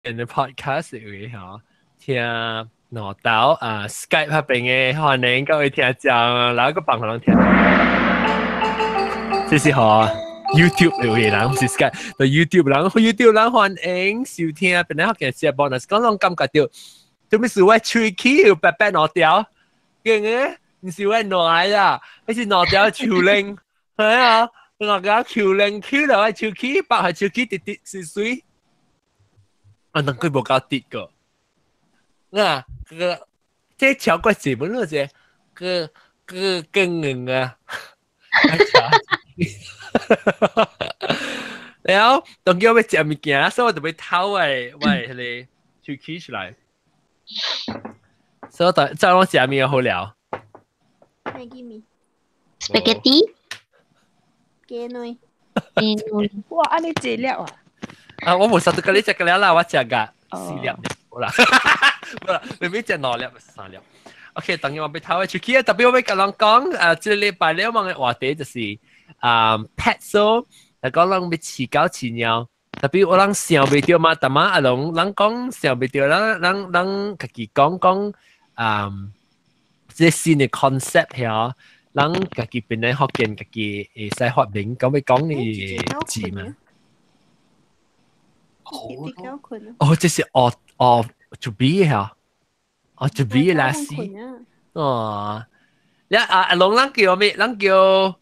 嘅 podcast 會嚇聽攞到Skype 嗰邊嘅歡迎各位聽眾，然後個幫人聽，這是嚇 YouTube 嘅人，唔是 Skype，但 YouTube 人歡迎收聽，本來學嘅節目，但是講攏感覺到，做咩事我tricky 要白白攞掉，嘅嘅，唔是我攞呀，你是攞掉潮領，係啊，攞掉潮領 Q 落去潮 Q， 白係潮 Q 滴滴水水。等佢冇搞跌個，即係超過字本嗰隻，更硬啊！然後當叫我食物件，所以我就要偷喂你去起出來，所以再我食物好料。Maggi mee spaghetti 雞內，哇！安尼資料啊！我冇食到嗰啲食嘅料啦，我食㗎4粒好啦，好啦，你俾食2粒3粒。OK， 等於我俾偷去出去，特別我俾個人講，這禮拜了問嘅話題就是pet show，就講人要飼狗飼貓，特別我人想唔到嘛，但係阿龍人講想唔到，人自己講這新嘅 concept 係人自己本來學見自己會使發明，咁咪講你字嘛。哦，這是to be 嚇，to be 啦是，你阿龍人叫咩？人叫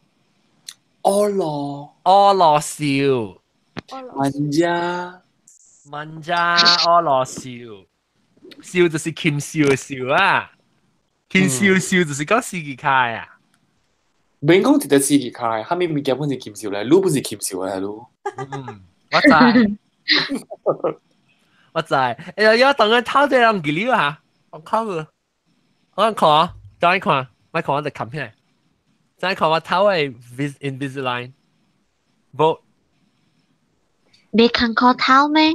柯羅笑，文家柯羅笑，笑就是謙笑嘅笑啊，謙笑就是講司機開啊。免講直接司機開，後面物件本是謙笑咧，路本是謙笑咧，路。我知。我知，要等佢偷啲人記料嚇，我靠佢，我看啊，再看，咪看我隻 campaign， 再看我偷嘅 Invisalign， 冇，你看過偷咩？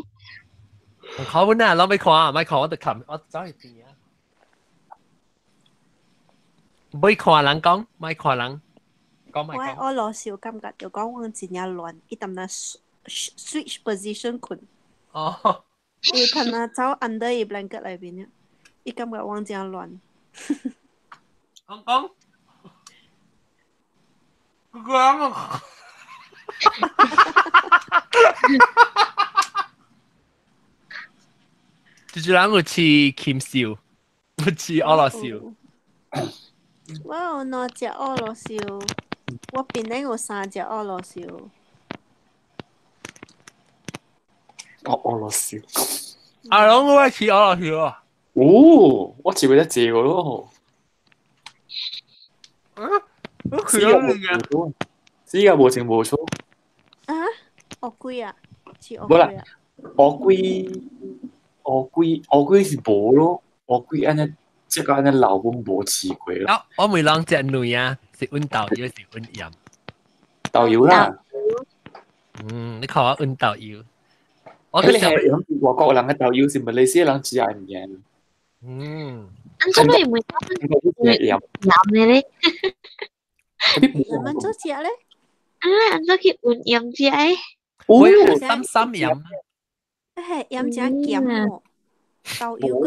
我靠本啊，攞咪看啊，咪看我隻 campaign， 我走去邊啊？咪看人講，咪看人講咪講。我老少感覺就講我真係亂，一陣那switch position 困。哦。伊睇下走 under 伊 blanket 裏邊嘅，伊感覺我真係亂。講，講啊！就是人有似謙笑，有似俄羅笑。我有2隻俄羅笑，我邊咧有3隻俄羅笑。俄羅斯。阿龍我似俄羅斯啊！哦，我只會得借個咯。佢有嘅，依家無情無錯。啊？鱷龜啊？似鱷龜啊？鱷龜是無咯，鱷龜安尼即個安尼老本無試過咯。我咪兩隻女啊，是溫豆油，是溫鹽。豆油啦。你看我溫豆油。我哋係外國人嘅豆油，是馬來西亞人只係唔嘅。咁做咩唔會鹽嘅咧？你們做隻咧？咁做佢換鹽隻誒？會三鹽。係鹽隻鹹喎，豆油佢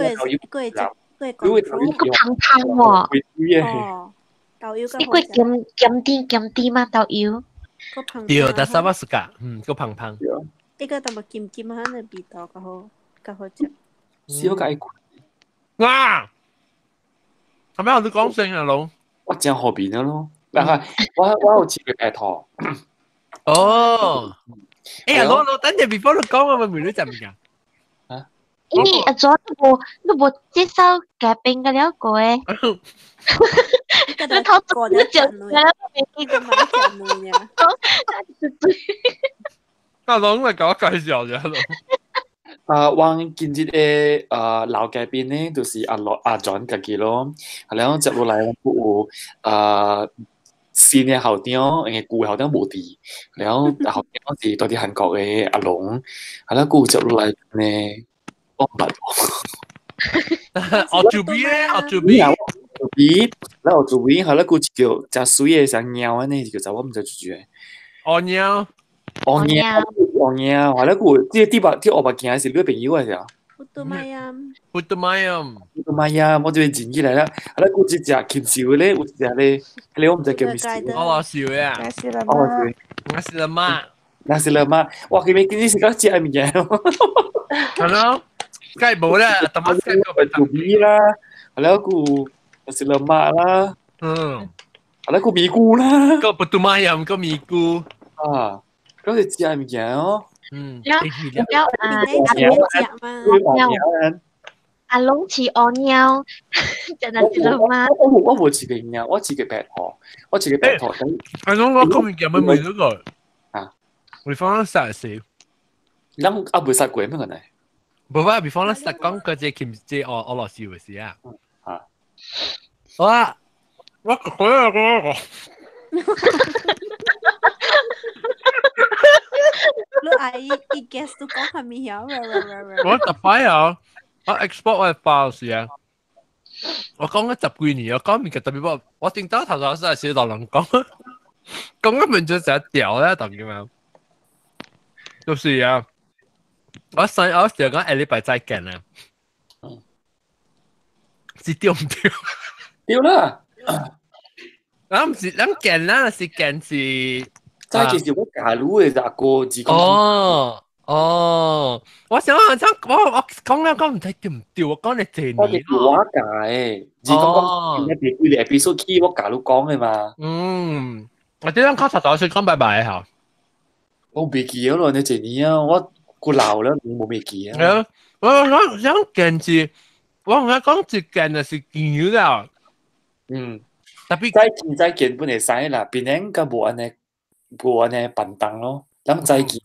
胖胖喎。哦，豆油你個鹹啲嘛豆油？個胖。對，但係我是㗎，個胖胖。呢個淡薄鹹鹹下嘅味道，較好食。少解哇！係咪我哋講聲啊，龍？我正後邊嘅咯，但係我有試過白兔。哦，哎呀，龍，等陣 before 你講，我咪唔知就唔㗎。因為阿左都冇接受夾冰嘅了個誒。你偷過咗隻女，你個買隻女呀？阿龍咪搞介紹啫，龍。我見啲嘅老嘉賓咧，就是阿 John 自己咯，然後接落嚟有新嘅校長，誒舊校長冇啲，然後校長是到啲韓國嘅阿龍，然後舊接落嚟咧，我唔明。我做 B 咧，我做 B。然後做 B，然後舊叫隻水嘅像鳥啊，呢叫做我唔知做住嘅。哦鳥。哦鳥。我呀，我那个这地把这我把见是女朋友啊，是啊。Putu mayam. Putu mayam，我妈呀，我就会捡起来了。那个只鉗烧咧，有只咧，你我唔知叫咩烧。我老少呀，那是了哦，吗？对，我是媽，那是了嘛？哇，佢咪今日食到只物件咯。係咯，梗係冇啦，特乜雞個做 B 啦，แล้วกู那是了嘛啦，แล้วกูมีกู啦。個 Putu mayam 個咪菇，啊，嗰隻只物件哦。แล้ว你那前面讲嘛，阿龍似我鳥，真係知道嗎？我冇似佢鳥，我似佢白兔，我似佢白兔。係咯，我今日有冇問到個？啊，比方殺死，咁啊冇殺過咩個呢？冇話比方殺講嗰隻鉗隻俄羅斯嘅事啊。啊，我講啊個。你阿姨一 guess 都講係咪曉？我特擺啊，我 export 我嘅 file 時啊，我講咗10幾年，我講面嘅特別波，我正當頭頭先係少到人講，講咗名就成日掉咧，當然嘛，就是啊，我成日講下禮拜再見啊，是掉唔掉？掉啦！我唔是諗見啦，是見是。再其實我假如嘅阿哥自講。哦，我想我講咧講唔睇掉唔掉，我講你謝我哋你我假嘅，自講一啲幾個 episode key 我假如講嘅嘛。我啲人確實就講拜拜嚇。我未記咗咯，你謝你啊，我個鬧啦，你冇未記啊。我想見字，我同佢講字見就係見啦。特別再見本嚟使啦，邊人個冇安尼。冇安尼笨蛋咯，咁再見，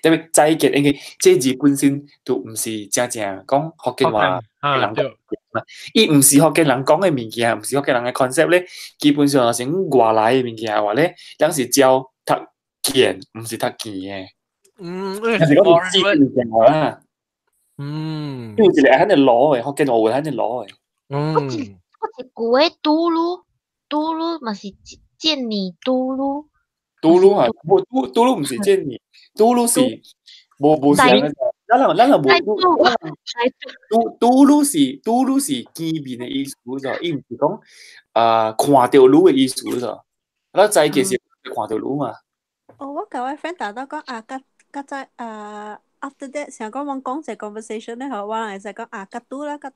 特別再見，因為這字本身都唔是正講福建話嘅人講嘛，伊唔是福建人講嘅物件，唔是福建人嘅 concept 咧，基本上係外來嘅物件話咧，當時教讀見，唔是讀見嘅。係講唔知嘅物件話啦。因為一個喺度攞嘅，福建話會喺度攞嘅。我只古嘅嘟嚕咪是見你嘟嚕。嘟嚕啊，嘟嚕唔是見你，嘟嚕是冇是人，咱冇嘟嚕是見面嘅意思咗，伊唔是講看到嚕嘅意思咗，咱在其實看到嚕嘛。我甲我 friend 打到講甲在after that 想講我講隻 conversation 咧，我係就講甲嘟啦，嚇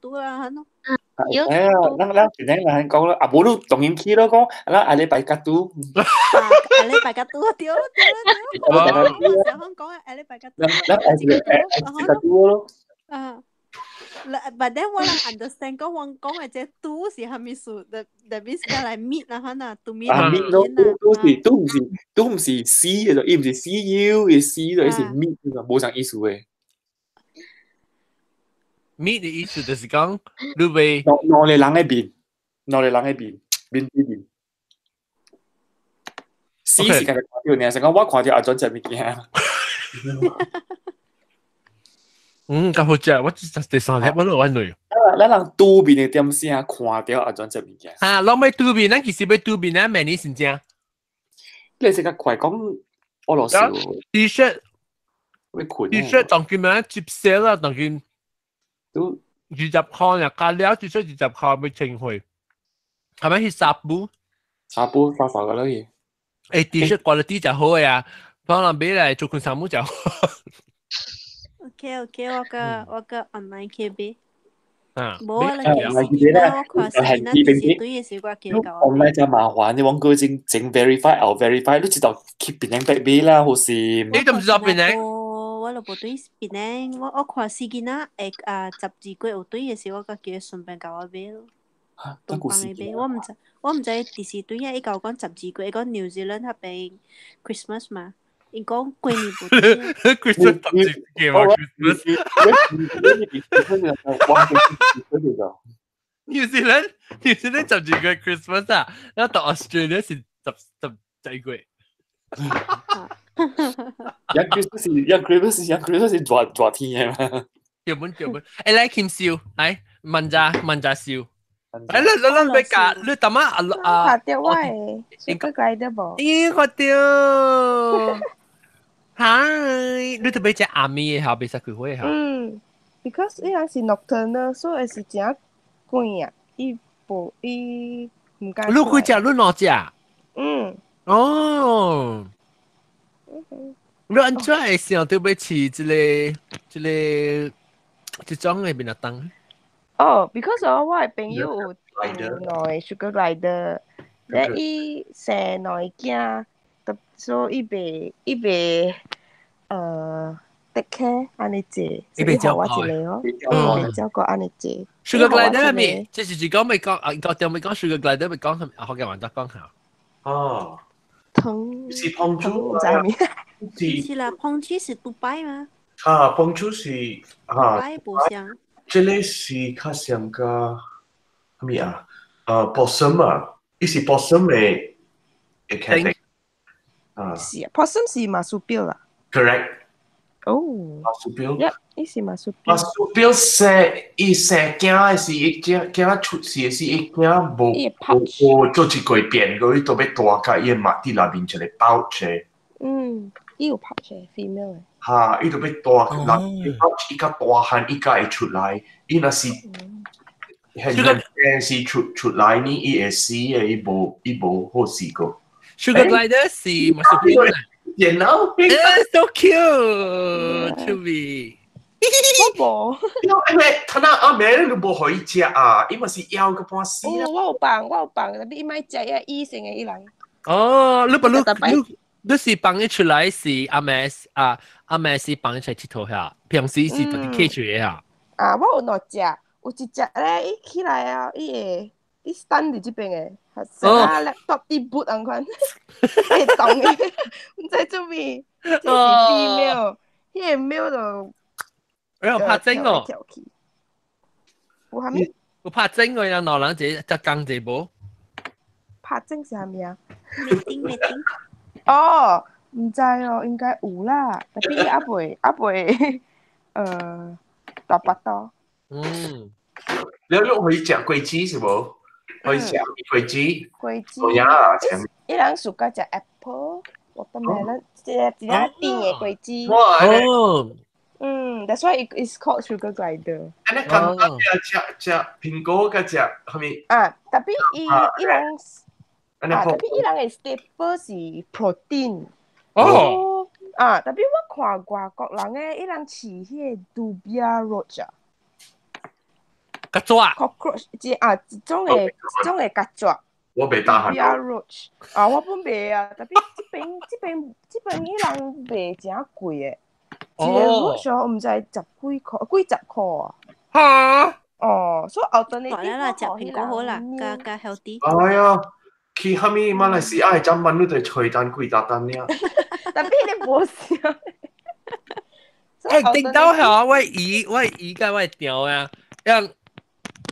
咯。係啊，咱前兩日講啦，冇你當然去咯，講咱下禮拜甲嘟。下禮拜甲嘟掉。我想講下禮拜甲嘟。咱甲嘟咯。But then 我能 understand 講我講嘅隻嘟是係咪數 the means 嚟 meet 啦，嚇嗱，to meet 啦。都唔是 see 嘅，伊唔是 see you 嘅 see 就係 meet 嘅，冇啥意思嘅。meet 嘅意思就是講你會攞嚟人嘅面對面。see 是家己看到呢，成講我看到阿俊隻物件。咁好正，我第三日我都玩女。咱人對面嘅點先看到阿俊隻物件。啊，攞咩對面？咱其實要對面咧，明年先正。你成日快講俄羅斯 T-shirt 當佢咩接寫啦，當佢都20塊啊，加料 T-shirt 20塊咪清去，係咪去沙布少嘅啦嘢。T-shirt quality 就好啊，可能俾嚟做件衫就好。OK，我個 online 去買。冇啊，你其實我看是那啲是對嘅事，我見到。online 就麻煩，你往嗰整 verify 後 verify，你知道 keep 邊樣俾俾啦，好似。你都唔知道邊樣？我就冇對邊樣，我看是見啊，10字句有對嘅事，我個叫順便教我買咯。東方嘅買，我唔知第時對啊，伊講10字句，伊講 New Zealand 嗰邊 Christmas 嘛。伊講過年冇啲。Christmas 10字句嘛 Christmas。New Zealand 10字句 Christmas 啊，然後到 Australia 是10字句。Christmas 是大天嘅嘛？叫本，誒嚟kiếm笑，嚟問咋笑。你俾架，你點啊？拍掉喂，應該計得噃。咦，我掉。Hi，你特別只阿咪嘅後邊實佢會嚇。because 伊人是 nocturnal，所以是真貴啊，伊唔敢。你幾隻？你兩隻？哦。你安怎會想到要飼這種嘅邊啊當？because 我嘅朋友有內 sugar glider，咧伊生內囝，所以伊袂take care 安尼濟，伊袂照顧我一個哦，袂照顧安尼濟。Sugar glider 係咪？即係講未講，個點未講 sugar glider 未講係學嘅話得講下。哦，藤是胖豬唔知咩？是啦，胖豬是杜拜嗎？啊，胖豬是杜拜不像。這個是較像個咩啊？possum 啊，伊是 possum 嘅 cat 是啊 ，possum 是馬蘇標啦。 correct。馬蘇標。伊是馬蘇標。馬蘇標伊生囝是一囝出世是一囝無做一個變過，伊都要大個，伊嘛佇內面一個pouch。伊有 pouch female 嘅。嚇，伊都要大個，pouch伊較大漢，伊才會出來。伊若是很是出來呢，伊會死嘅，伊無好死過。Sugar glider 是馬蘇標。You know? So cute to me. 我無，因為佢那阿妹你無可以食啊，伊嘛是枵個半死啦。我有放，但係伊咪食呀醫生嘅伊人。哦，你是放佢出來是阿妹是放佢出嚟佚佗下，平時是特別 catch 嘅下。我有兩隻，有一隻咧，伊起來啊，伊 stand 喺這邊嘅，成啊 laptop 啲 boot 咁款，會動嘅，唔知做咩，這是 female，迄個 male 就。你有拍整哦？有蝦米？有拍整個有兩人隻講者無？拍整是蝦米啊？未定。哦，唔知哦，應該有啦，但係伊還袂大巴多。你可以食龜子是無？可以食龜子。龜子。伊人暑假食 apple、watermelon，一隻甜嘅龜子。哦。That's why it's called sugar glider。安尼簡單食蘋果甲食蝦米？特別伊人嘅 staple 是 protein。特別我看外國人嘅，伊人飼迄個 dubia roach 啊。曱甴。cockroach 一種嘅曱甴。我袂打閒。dubia roach 我本袂啊，特別這邊伊人賣真貴嘅。一個 roach 我唔知10幾塊啊。嚇！所以後陣你啲啦，食蘋果好啦，加 healthy。哎呀，去蝦米馬來西亞係針蚊，你對吹蛋貴大單呀。特別你冇笑。頂到係我姨甲我調啊，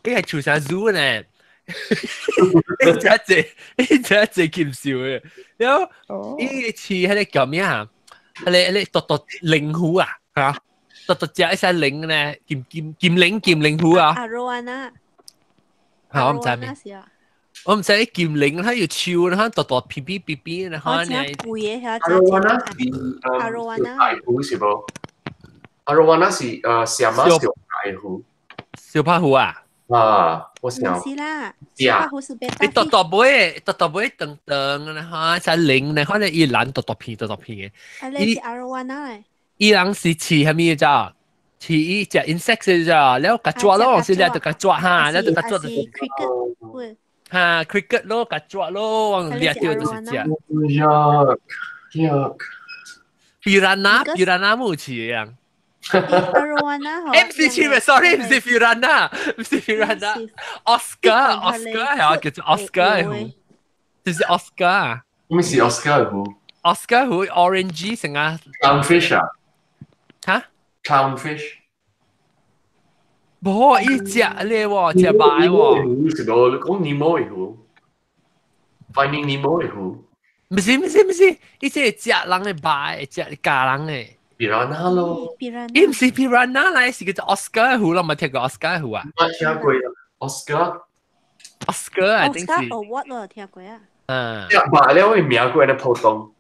伊係做啥 zoo 呢？伊真係劍笑嘅，然後伊似喺啲叫咩啊？你獨靈虎啊，嚇！獨隻一隻靈咧，劍靈虎啊！阿羅安娜，我唔知咩，我唔知啲劍靈，佢要超，佢獨皮皮皮皮，然後呢？阿羅安娜是虎是冇？阿羅安娜是什麼小白虎？小白虎啊！我想是啦，小白虎是別你獨尾等，然後隻靈咧，可能伊懶獨片嘅。你是阿羅安娜嚟？伊人是飼係咩咋？飼伊隻 insect 嘅咋？แล้ว曱甴咯，是咧就曱甴嚇，แล้ว就曱甴就 cricket 嚇 cricket 咯，曱甴咯，往掠掉就是隻。Yuck。piranha 冇似樣。Arowana 唔是 sorry， 唔是 piranha， 唔是 piranha。Oscar 係我叫做 Oscar 嘅虎，就是 Oscar。咩是 Oscar 嘅虎 ？Oscar 虎 orange 成啊。Clownfish 啊？嚇 ？Clownfish。冇，伊隻咧喎，隻白喎。是咯，你講尼莫嘅虎 ，Finding Nemo 嘅虎。唔是，伊隻隻人嘅白，隻假人嘅。piranha 咯，伊唔是 piranha 啦，是叫做 Oscar 虎啦，冇聽過 Oscar 虎啊？我聽過啊 ，Oscar，I think 是。Oscar Award 我聽過啊。白了我名過嚟普通。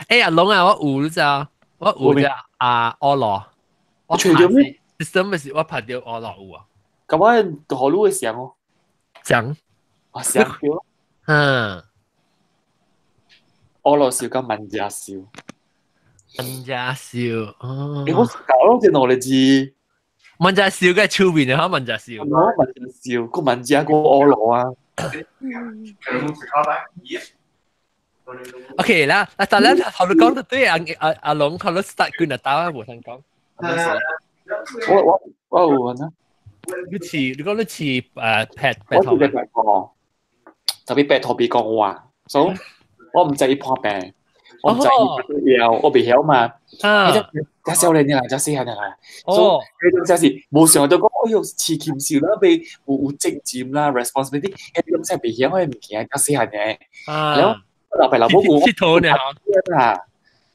阿龍啊，我有咋？我有隻俄羅，我除咗咩？你什麼時我拍到俄羅有啊？咁我河路嘅時候，講想叫俄羅斯跟孟加笑，孟加笑哦，我搞咯，只攞嚟知。孟加笑嘅出面啊，孟加笑，孟加笑，個孟加個俄羅啊。OK 啦，但係咧，頭你講到對阿龍，佢都 start 佢就打冇聽講。我有啊。你講你似劈我頭係白講，特別白頭別講話，所以我唔制意破病，我唔制意要，我未曉嘛。加少年啦，加四下啦。所以呢種就是冇想到講，哎呦，似劍少啦，被有責任啦 ，responsibility，呢種真係未曉我唔見加四下嘅。然後老爸老母我佚佗呢嚇，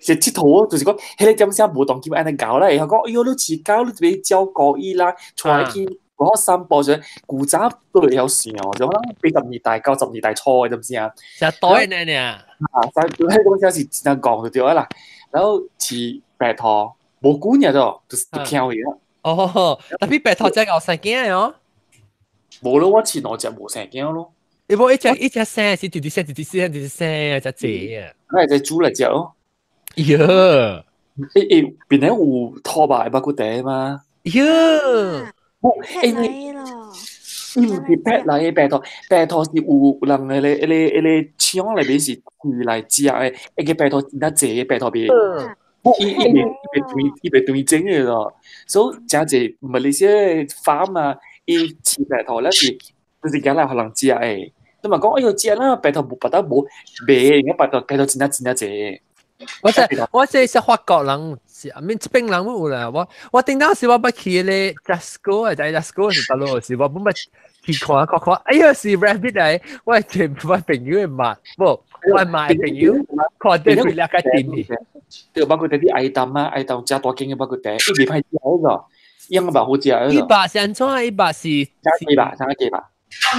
是佚佗，就是講，迄個點先無當劍安尼搞啦，然後講，哎呦，你似搞你俾教高一啦，出去。嗰三步就古早都有算哦，就可能80年代、90年代初嘅，知唔知啊？就多呢呢。但係嗰種有時只能講就對啦。然後似白頭冇管嘅咗，就是跳嘢。哦，特別白頭只有成件哦。冇咯，我前兩隻冇成件咯。你冇一隻聲是滴滴聲啊，只隻啊。那係隻豬嚟隻咯。呀！邊咧有拖把骨地嘛？呀！你唔是白來嘅白頭是有人嘅槍裏邊是魚嚟食嘅，一個白頭真係濟嘅白頭邊，一邊對整嘅咯，所以真係唔係你些farm啊，伊飼白頭咧是就是揀嚟可能食嘅，咁嘛講哎呦食啦白頭冇白頭冇賣，而家白頭真係濟。我即係法國人，面這邊人冇啦。我頂當時我不去咧 Jasco 啊，在 Jasco 是大陸時，我本不去看，哎呀是 rabbit 嚟，我係我朋友嘅買，我買朋友看到佢兩個店。對，包括啲愛蛋啊，愛蛋加多經嘅包括啲，一未派食嗰個，應該好食嗰個。一百是安怎？一百是加幾百，加幾百。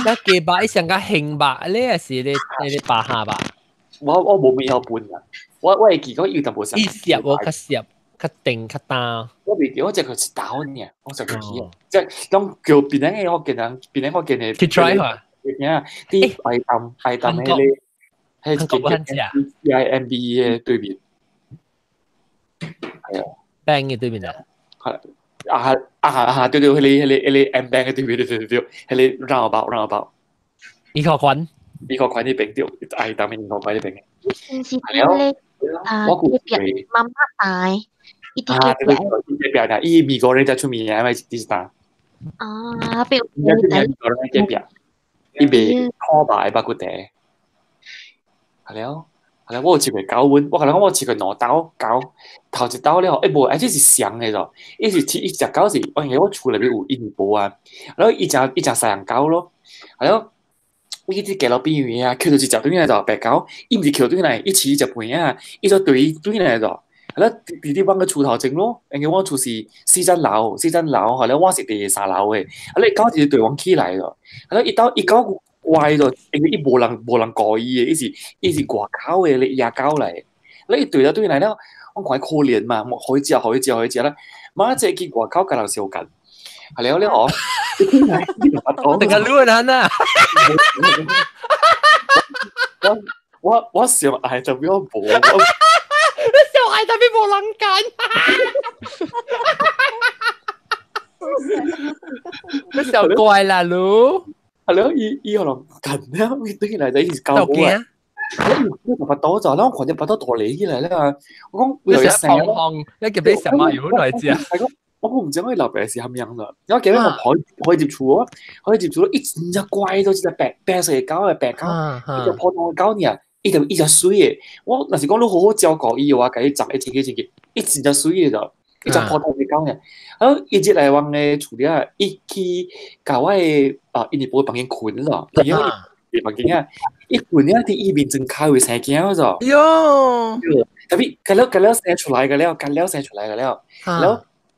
加幾百，一上加輕百，呢是你八下吧？我冇咩有半㗎。我係記嗰要就冇成。伊攝我較攝，較定較大。我未記，我只佢是打嘅，我就記啊。即係咁叫邊咧？我見嘅。去 try 下。啲愛蛋嗰啲，係CIMB 嘅對面。係啊。bank 嘅對面啊。係對，係 M bank 嘅對面，對，係你roundabout。呢個款呢邊掉愛蛋嘅呢個款呢邊嘅。是咧。我估佢媽媽大，一啲嘅表達，伊美國人在出名嘅，咪啲啥？啊，比如美國人嘅表，伊未拖把包括地，係咯，我有試過搞碗，我可能我試過攞刀搞頭一刀咧，誒無，而且是上嘅咗，伊是一隻狗是，我厝裏邊有1年啊，然後一隻西洋狗咯，係咯。伊啲嘅老邊緣啊，扣到一隻對嚟就白狗，伊唔是扣對嚟，一起一隻盤啊，伊就對嚟就，係啦，啲揾個厝頭前咯，因為我厝是4層樓，係啦，我是第3樓嘅，係啦，狗就對往起來咗，係啦，一狗壞咗，因為伊無人過伊嘅，伊是外口嘅，你野狗嚟，你對咗對嚟咧，我講可憐嘛，可以食啦，馬隻見外口隔樓笑緊。係你我，定係亂人啊！我想嗌就俾我補，你想嗌就俾冇撚緊，你想怪啦，嚕？係咯，伊可能近咧，伊對嚟就以前教我啊。我頭髮多咗啦，我隻髮多多嚟起嚟咧。我講你成日胖，你叫俾什麼油來知啊？我唔知我老爸是咁樣啦，因為記得我可以接觸咯，一隻怪到一隻白色嘅狗嘅白狗，一隻普通嘅狗呢，一隻水嘅。我那時講你好好照顧伊嘅話，佢集一千幾，一隻水嘅就，一隻普通嘅狗呢。然後一隻嚟往嘅處理啊，一去搞我嘅印尼婆房間困咗，因為房間啊，一困呢啲一邊正開會生驚咗。喲，特別隔了生出來嘅了，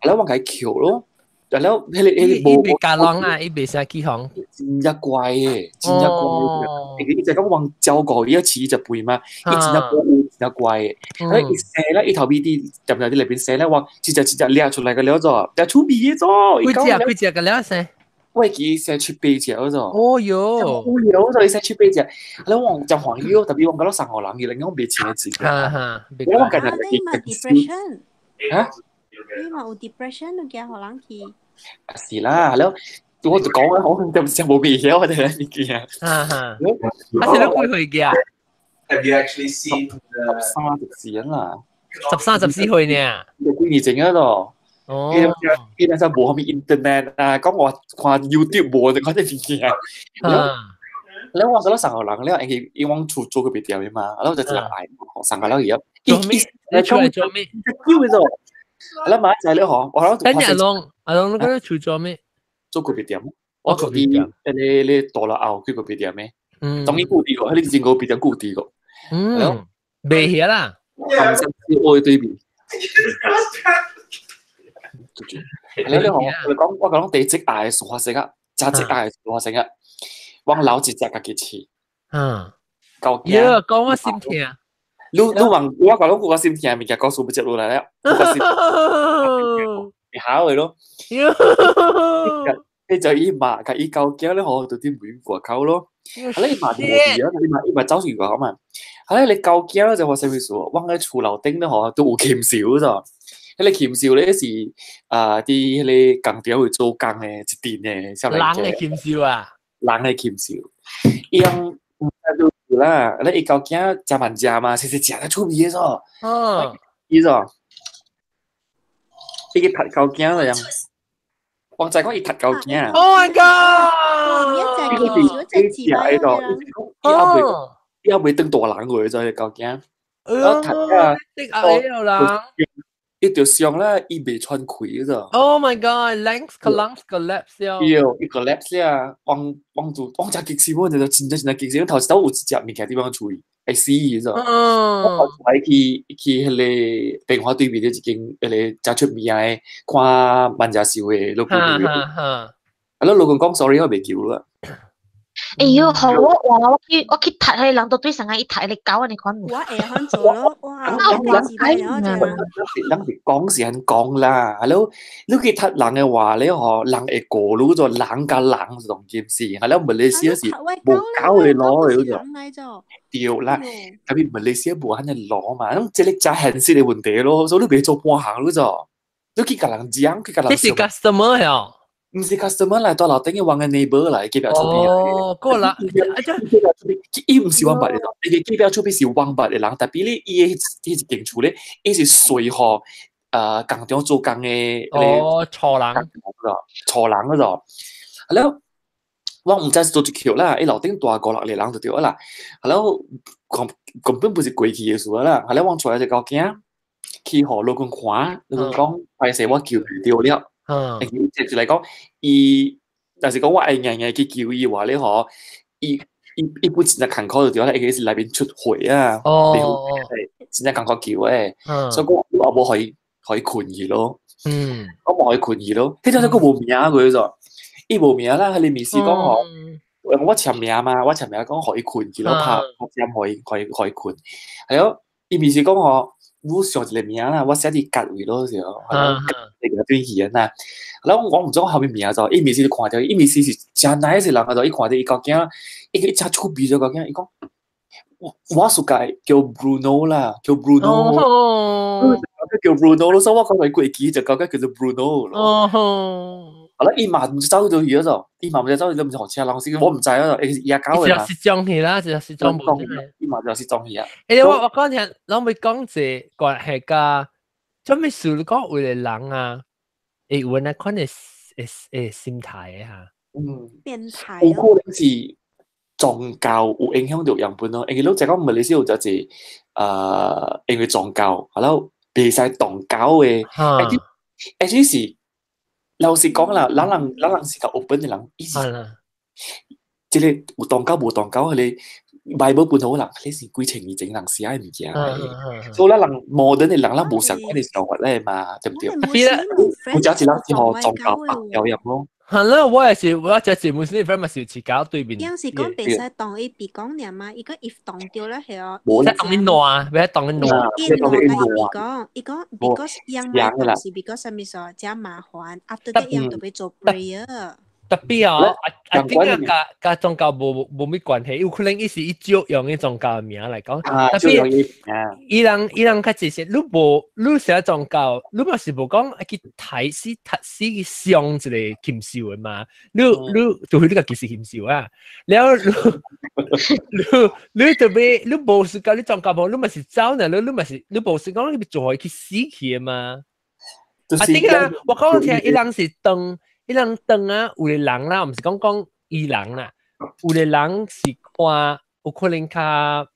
然後我佢橋咯，然後伊袂加浪啊，伊袂使起行。真一怪嘅，真一怪嘅。你就講往照過一次就背嘛，伊真一怪，真一怪嘅。然後伊寫咧，伊頭邊啲入啲裏邊寫咧話，一隻掠出嚟嘅了咗，掠出邊咗。幾隻嘅了先？我記寫出8隻咗。哦喲，無聊咗，你寫出8隻，然後我就黃腰，特別我覺得3個人嘅，另外別錢嘅字。我近日你嘛 depression，嚇？你嘛有 depression，你驚好人去？是啦，แล้ว我就講啦，我就冇變嘅，我哋呢件啊。啊是你幾歲嘅？Have you actually seen 13時啦？13、14歲呢？有幾年前嗰度。哦。呢陣就冇後面 internet 啊，講我看 YouTube 冇，就嗰啲嘢。แล้ว我覺得3個人แล้ว因為出租嗰邊點嘅嘛，แล้ว就只係3個人而家。做咩？你出嚟做咩？叫佢做。แล้วมาใจเลยเหรอ我等日ลองก็出咗咩做個別點我做啲你多了後佢個別點咩當然固定個你之前個別點固定個未起啦我對比我講地積嗌數學性啊價值嗌數學性啊往老子價嘅幾次夠嘢講我心聽你話我講我心聽咪嘅講數不接落嚟咧，你考佢咯。你就以麻嘅以舊嘅咧，我到啲美國溝咯。係咧，你麻就冇事啊，你麻走住個嘛。係咧，你舊嘅咧就話細數，往喺厝樓頂咧，我都有欠少咋。你欠少咧是啲你工條會做工嘅一點嘅，冷係欠少啊，冷係欠少，樣。啦，你一嚿鏡食飯食嘛，食得出味咗。意思，一個塔嚿鏡嚟樣，我就講一塔嚿鏡。Oh my god！ 一隻喺度，依家會登大冷嘅就係嚿鏡。我睇啊，啲矮又冷。一條上咧，伊未穿開咗。Oh my god！Lungs collapse 咗。一個 collapse 啊！往隻極少，我就真極少。頭先都有一隻物件點樣處理，係死咗。我睇去迄個電話對面咧，一間迄個真出名嘅看萬家秀嘅老公。老公講 sorry， 我未叫啦。哎呦，好我去睇佢人到對上一睇你搞你講。我會肯做咯，哇！人哋講時肯講啦，係咯。你去睇人嘅話，你學人會過路咗冷加冷同件事，係咯。馬來西亞時冇搞你攞嚟咗，掉啦。特別馬來西亞冇肯你攞嘛，咁即係你真係現實嘅問題咯，所以你別做半行咯咗。你去甲人講，去甲人。這是 customer 呀。唔是 customer 嚟到樓頂嘅揾嘅 neighbor 嚟，機票出邊。哦，嗰個啦，伊唔是100嘅，你嘅機票出邊是100嘅人，特別咧伊係警處咧，伊是隨學工廠做工嘅。哦，錯人嗰度。係咯，我唔知做一橋啦，伊樓頂大個落嚟人就對啦。係咯，根本不是過去嘅事啦。係咯，我出來就講驚，去學老公看，老公講，快些我叫佢掉了。直接嚟講，但是講我係日去叫伊話咧，嗬，伊本真係勤考就掉啦，伊是裏邊出會啊，真係勤考叫誒，所以講我冇可以困意咯，我冇可以困意咯，呢種係個冇名佢咗，伊冇名啦，你面試講嗬，我簽名嘛，我簽名講可以困意咯，拍我簽可以困，係咯，伊面試講嗬。我上一個名啦，我寫啲格位咯，時候，你個對人啊，然後我唔知我後面名就，伊面試就看到，伊面試是真 nice 人，就伊看到伊究竟，伊個真出味咗究竟，伊講，我屬計叫 Bruno 啦，叫 Bruno，叫 Bruno 咯，所以我講佢貴機就究竟叫做 Bruno 咯。好啦，伊嘛唔走到而家就，伊嘛唔知走到唔知學車人先，我唔知啊，也搞嘅啦。是裝戲啦，就是裝冇嘅。伊嘛就是裝戲啊。誒，我講聽，我咪講這關係㗎，做咩事你講為了人啊？誒，有那款嘅心態嘅嚇。變態。有可能是宗教有影響到人本咯。因為你就講馬來西亞就是因為宗教，然後別使動教嘅，actually是。老實講啦，人是個 open 嘅人，意思即係有當交冇當交，佢哋 Bible 本土人，你是幾情義整人寫嘅物件嚟，所以人 modern 嘅人啦冇相關嘅生活咧嘛，對唔對？特別啦，我只係諗住學宗教白有入咯。係啦，我只是冇先 friend 咪是自搞對面。有時講比賽當一比講嘢嘛，伊個 if 當掉咧係哦。冇咧，當你挪啊，咩當你挪？伊挪係伊講 because 樣咪當時 because 係咪說真麻煩 ，after that 樣就俾做 prayer。特別啊，I think 甲宗教冇咩關係，有可能伊是一招用啲宗教嘅名嚟講。特別，伊人較直接，你寫宗教，你嘛是無講去睇死去上一個禽獸嘅嘛？你就去呢個其實禽獸啊，然後你特別，你無是講你宗教無，你咪是走呢？你咪是你無是講你做去死去嘛？I think 啊，我講聽伊人是當。伊人當啊，有個人啦，唔是講伊人啦，有個人是看，有可能較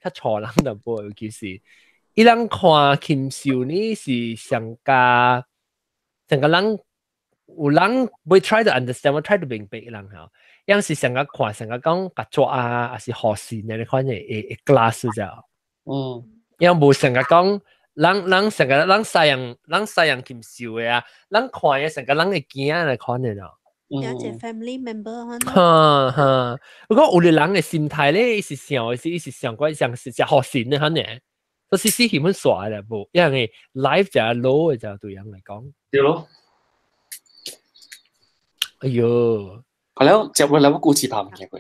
錯人淡薄，尤其是伊人看禽獸呢是上加人有人會 try to understand，我 try to 明白伊人嚇，樣是上加看上加講甲抓啊，還是學習呢？你看嘅 glass 啫，樣無上加講。人成個人西洋禽獸嘅啊，人看嘅成個人會驚嚟看嘅咯。有隻 family member 哈，如果有啲人嘅心態咧，是想嘅是想過想是學習嘅可能，都是喜歡耍嘅無，因為 life 就係 low 嘅就對人嚟講。對咯。哎呦，後來接落來我估試拍唔見過。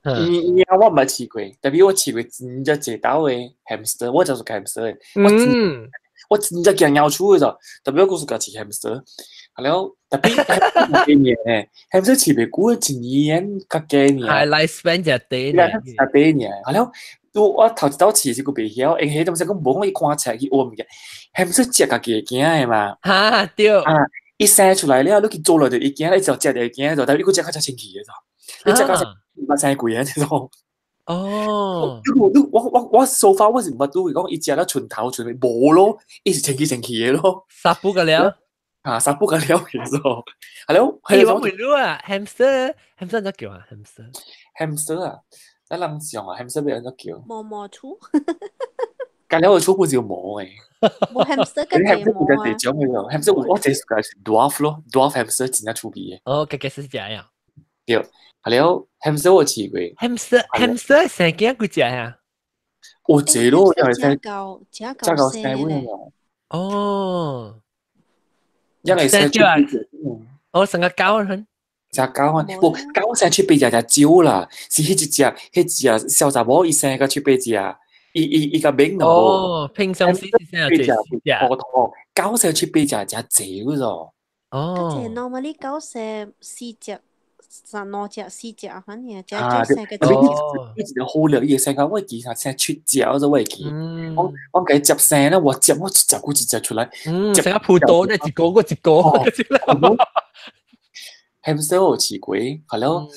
我唔係試過，特別我試過真正知道嘅 hamster， 我就是 hamster 嘅。我真正驚咬出嘅咋，特別我是個試 hamster。後來特別幾年嘅 hamster 試別久1年個幾年。係 lifespan 就低年。後來我頭一道試是個別曉，因為咁時講冇我一看出來去我唔嘅 hamster 食個幾驚嘅嘛。嚇對。一生出來了，你去做落就一驚，你就食就驚咗，但係你個食較清氣嘅咋。你食個唔使貴嘅呢種。哦。我 so far 我是唔都會講一隻咧純頭純尾冇咯，一時清氣嘅咯。殺不個了。殺不個了嘅咯。係咯。我唔รู้啊 hamster 怎叫啊 hamster 啊，一諗上啊 hamster 俾人怎叫？毛兔。隔離我初步就冇嘅。冇 hamster 嘅嘢冇啊。hamster 我最熟嘅係 dwarf 咯 ，dwarf hamster 真係出名嘅。哦，佢是這樣。對，係咯 hamster 我試過。hamster 成幾多隻啊？我知咯，因為真夠細咧。哦。因為成隻。哦，成個狗很。隻狗啊，不，狗成出邊隻蕉啦，是迄隻小雜寶，伊成個出邊隻。伊個名哦，平常時先有隻狗成出邊隻蕉咗。哦。即係 normally 狗成4隻。3隻4隻啊，反正只成個一直好叻嘢成個，我記下成出腳咗我記，我計接聲啦，我接估一隻出來，成個鋪多咧，一個hamster 我試過，係咯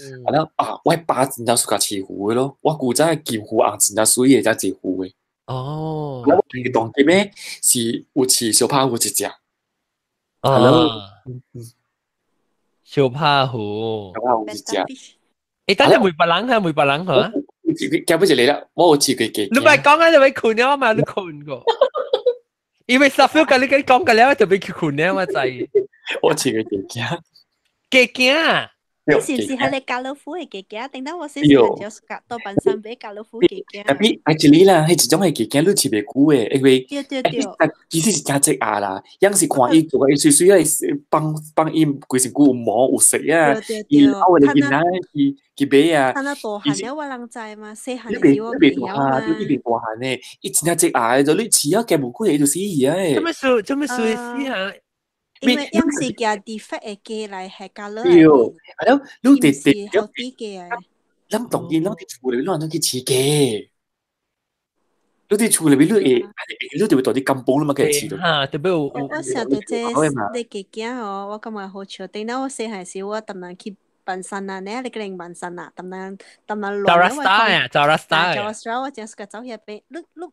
啊，我爸真係屬個飼虎嘅咯，我估真係劍虎硬真係水嘅，真係飼虎嘅。哦，我見當嘅咩是有飼小豹嗰一隻，係咯。小怕虎，但係每白人係嚇。夾不住你啦，我有試過幾。你咪講緊你咪困了嘛？你困過，因為十秒間你講緊了就俾佢困了嘛，就係。我試過幾驚。幾驚？你是唔是係你格老虎嘅幾驚？定得我先試下就夾到本身俾格老虎幾驚。特別喺這裡啦，係一種係幾驚，你試別久嘅，因為其實是真隻牙啦，有時看伊做嘅水水係幫伊規身骨有毛有色啊，伊後嚟見啦，佢俾啊，睇得大漢了我人知嘛，細漢嘅時候我未曉嘛，你未大漢咧，伊真隻牙就你試啊，夾無骨嘢就死嘢誒。做咩死啊？因為有時嘅 defect 嘅機嚟係隔落，係咯，你哋好啲嘅，諗當然，諗啲處理攞啲刺嘅，你啲處理你就會多啲金寶啦嘛，其實嚇，特別我成日都即你幾驚我今日好笑，定得我細漢時我特登去扮神啊，你個零扮神啊，特登亂。Jarrasta 我淨係個走入邊，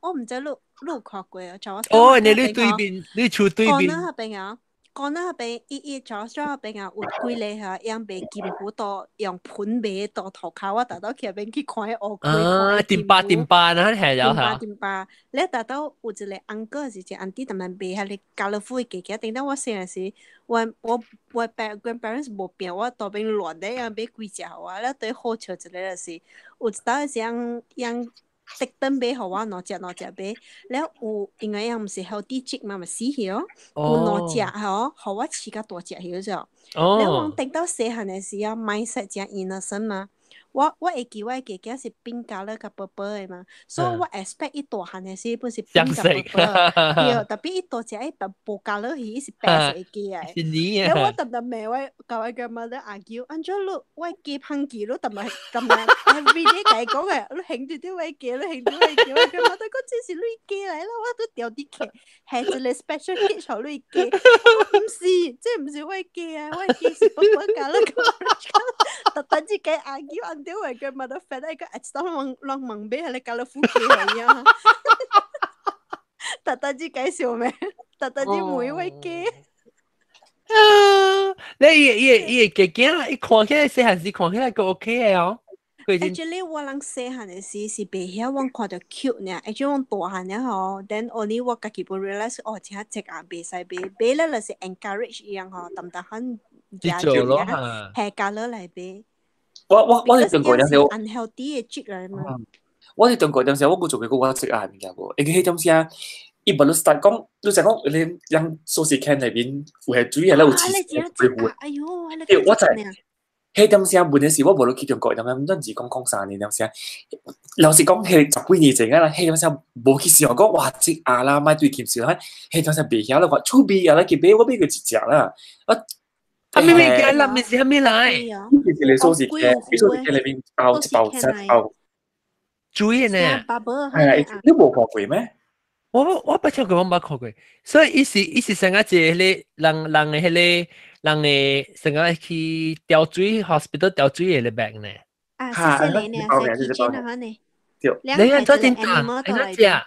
我唔知你有看過啊 ，Jarrasta。哦，你對邊，你處對邊。那邊啊。講那邊一早上邊啊，有幾個嚇，用白金壺度用盤買度頭殼啊，達到去邊去看迄烏龜，點巴那係有嚇。點巴，你達到有一個安哥是隻安弟，同埋買下你家樂福嘅記記，等到我細個時，我 grandparents 無變，我到邊亂咧，用買幾隻好啊，咧對好笑一個就是有一道是用。特登買互我兩隻買，แล้ว有因為樣唔是 healthy chick 嘛，咪死去哦，有兩隻嗬，互我飼甲大隻去咗。แล้ว我等到細漢嘅時候，買實隻 innocent 嘛，我會記我嘅記是冰咖喱甲寶寶嘅嘛，所以我 expect 伊大漢嘅時本是冰甲寶寶，對，特別伊大隻伊寶咖喱伊是白色嘅嘅。แล้ว我特登買我教我嘅媽咧argue，安怎你我記胖記你特登everyday 計講嘅，你興住啲位記，你興住位記，我嘅媽都講這是你記嚟啦，我都掉啲劇，係一個 special hit 好你記，唔是，即係唔是我記啊，我記是寶寶咖喱特登自己argue，安點為嘅媽都發一個 extra 浪漫俾你咖喱夫記嚟啊，特登自己笑咩？特登自每位記。你伊嘅囝，伊看起來細漢時看起來個 OK 嘅哦。Actually， 我人細漢嘅時是袂曉，我看到 cute 呢。Actually， 我大漢了吼 ，then only 我家己不 realize， 哦，真係隻眼袂使買咧，就是 encourage 伊樣吼，淡淡漢家住嘅，係教落嚟買。我哋中國陣時，unhealthy 嘅質嚟嘛。我哋中國陣時，我冇做過嗰個隻眼嘅喎，而且迄陣時。伊無你實講，你就講你用素食 can 裏邊有係水係咧有刺嘅，哎呦，我就係迄點聲問嘅時，我無你去中國，咁樣唔單止講3年點聲，老實講係10幾年前啦，迄點聲無去時候講哇隻牙啦，買對鉗少啦，迄點聲袂曉啦，話粗鼻啊，去買我買佢一隻啦，係咪咩嘅啦？咪是係咪嚟？其實你素食 can，你素食 can 裏邊包一包一包，水呢？係你冇看過咩？我不聽過，我冇看過，所以伊是成個即係人嘅人嘅成個去吊水 hospital 吊水嘅咧病呢。啊，是你呢？是幾錢啊？你？你看做點打？你睇下，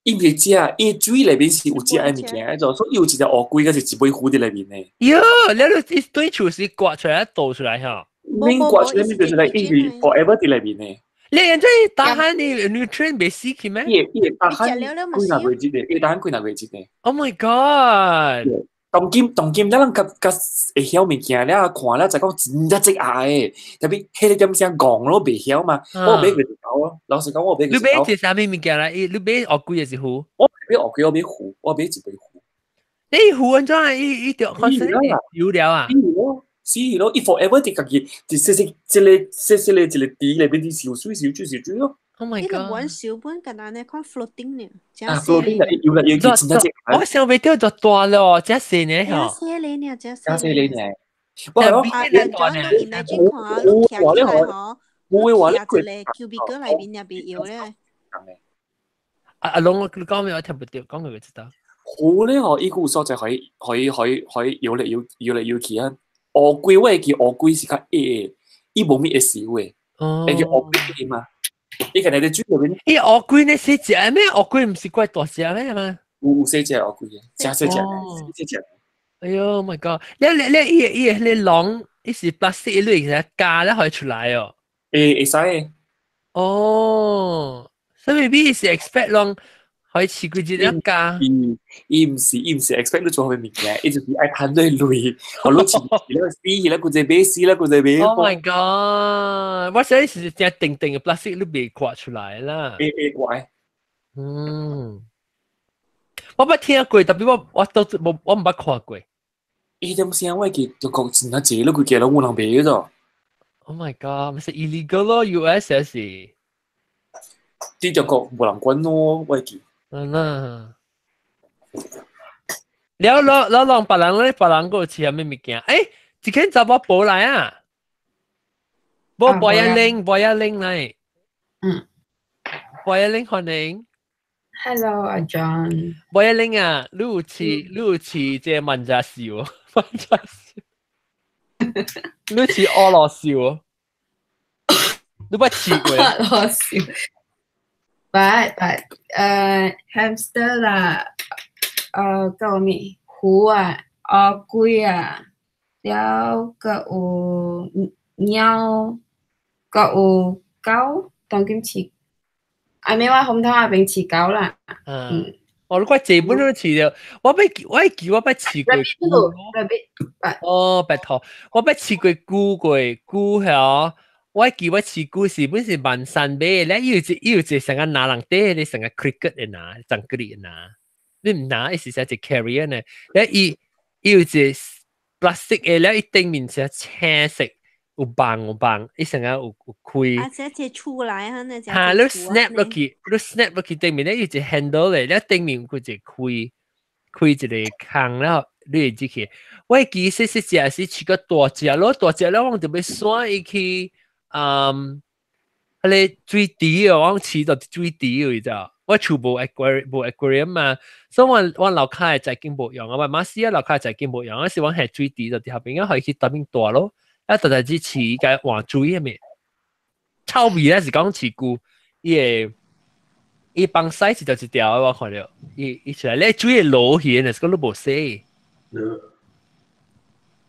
伊唔係食，伊水裏邊是有食嘅物件，喺度，所以有一隻烏龜，嗰是一尾虎喺裏邊呢。喲，你對廚師刮出來倒出來嚇？免刮出來，咪就係伊係 forever 喺裏邊呢。你人在大漢你 nutrient 被死去咩？伊大漢幾廿個月節嘅，伊大漢幾廿個月節嘅。Oh my god！當今咱甲會曉物件咧，看咧就講真正隻牙嘅，特別迄個點聲講咯，袂曉嘛。我買佢隻狗咯，老實講我買佢隻狗。你買隻啥物物件啦？你買鱷龜還是虎？我買鱷龜，我買虎，我買一尾虎。你虎安怎啊？伊條看死有料啊？是咯，伊 forever 啲家己，一個一個地裏邊啲小水咯。Oh my god！呢個玩小本簡單咧，看 floating 呢，啊 floating 嚟，要嚟要見真正。我想袂到就大咯，只細呢嚇。只細呢，只細呢。我係講imagine 看啊，你徛起來嗬，我徛一個 cubicle 裏邊入邊有咧。阿龍，你講咩？我聽唔到，講佢知道。好咧，我依個所在可以搖嚟搖去啊！烏龜我係叫烏龜是較矮，伊冇咩少嘅，係叫烏龜嘛。你近嚟啲豬裏邊，伊烏龜呢細隻咩？烏龜唔是怪大隻咩嘛？有細隻烏龜嘅，真細隻。哎呦 ，my god！你狼，伊是白色一類嘅架咧可以出來哦。會使嘅。哦，所以 maybe 是 expect 狼。可以試佢自己架，伊唔是 expect 你做咩物件，伊就是愛貪你累，我攞錢啦，死啦，佢就買死啦，佢就買。Oh my god！我想是只定嘅 plastic 都未刮出來啦。會怪。我捌聽過，特別我都我唔捌看過。伊點聲我記就講真係借咯，佢借咗我人買嘅啫。Oh my god！咪係 illegal 咯 ，US 係。啲就講冇人管咯，我記。啦，你讓別人嗰次係咩物件？誒，一間查某婆來啊！博一玲嚟。博一玲歡迎。Hello， 阿 John。博一玲啊，你有似隻萬家笑，你似俄羅斯喎，你不似過？俄羅斯。But hamster 啦，告咩虎啊，龜啊，了個有貓，個有狗，當今飼，阿妹我紅頭阿邊飼狗啦。我嗰這本都飼咗，我俾叫我俾飼過菇。哦，白頭，我俾飼過菇係。我記我飼菇是本是萬山買，咧要成個拿人底，你成個 cricket 嘅拿，整嗰啲拿，你唔拿，一時成隻 carrier 呢，咧要隻 plastic 嘅，咧一定面成青色，有棒，一成個有開。啊，這隻出來哈，那隻。嚇，你 snap 落去對面咧要隻 handle 咧，咧對面佢隻開一個坑啦，你會知佢。我記細隻是飼個大隻咯，我就要選一去。你 3D 啊，我飼到 3D 你知道？我全部 aquarium 嘛，所以我樓下係就係見冇用，我媽試啊樓下就係見冇用，我時我係 3D 就後邊可以去特別大咯，一特只飼嘅黃水係咪？臭味咧是講飼菇，伊幫 size 就一條我看到，伊出來咧水係老遠嘅，嗰都冇死。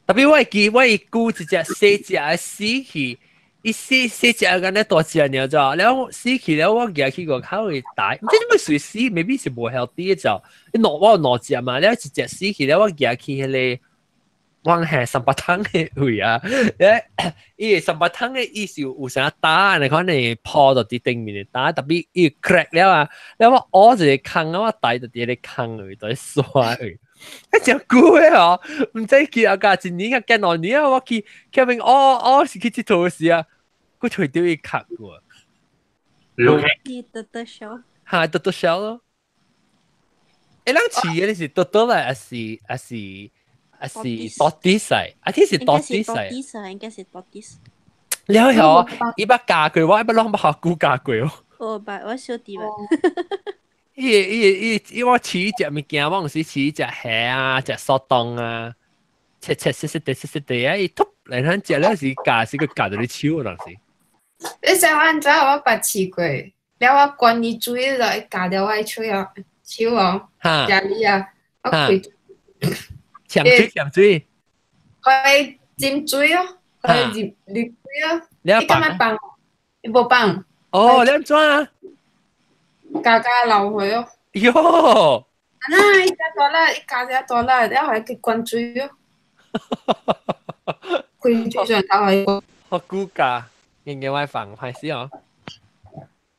特別我記我菇一隻細隻死去。伊死隻咁咧大隻鳥咋，然後死去了我夾去個口會大，唔知點解水死未必是無 healthy 嘅咋，我攞隻嘛，然後一隻死去了我夾去迄個往下300湯嘅位啊，伊300湯嘅意思有啥打，你看你破到啲頂面打，特別伊 crack 了啊，然後我一個坑啊，我帶到啲個坑去在刷去。一隻菇嘅嗬，唔知佢阿家一年啊，幾多年啊？我去邊是去佚佗時啊，佢除掉一卡嘅。伊得小。嚇，得小咯。誒，啷似嘅？你是得啦，還是多啲細？啊，啲是多啲細。應該是多啲細。你好嗬，伊把嫁佢，我一把攞把菇嫁佢哦。哦，我小弟吧。我飼一隻物件，我唔是飼一隻蝦啊，隻索凍啊，切細地啊，伊突嚟睇隻咧是佢夾到你手嗰陣時。你知我知我捌飼過，了我關於水就夾到我手哦，夾你啊，我開潛水，可以浸水哦，可以入水哦，你咁樣放，你冇放？哦，你點啊？加流去哦。喲！啊！一大啦，一加一大啦，然後係佢灌水哦。佢最上頭係我估價，應該會放派先哦。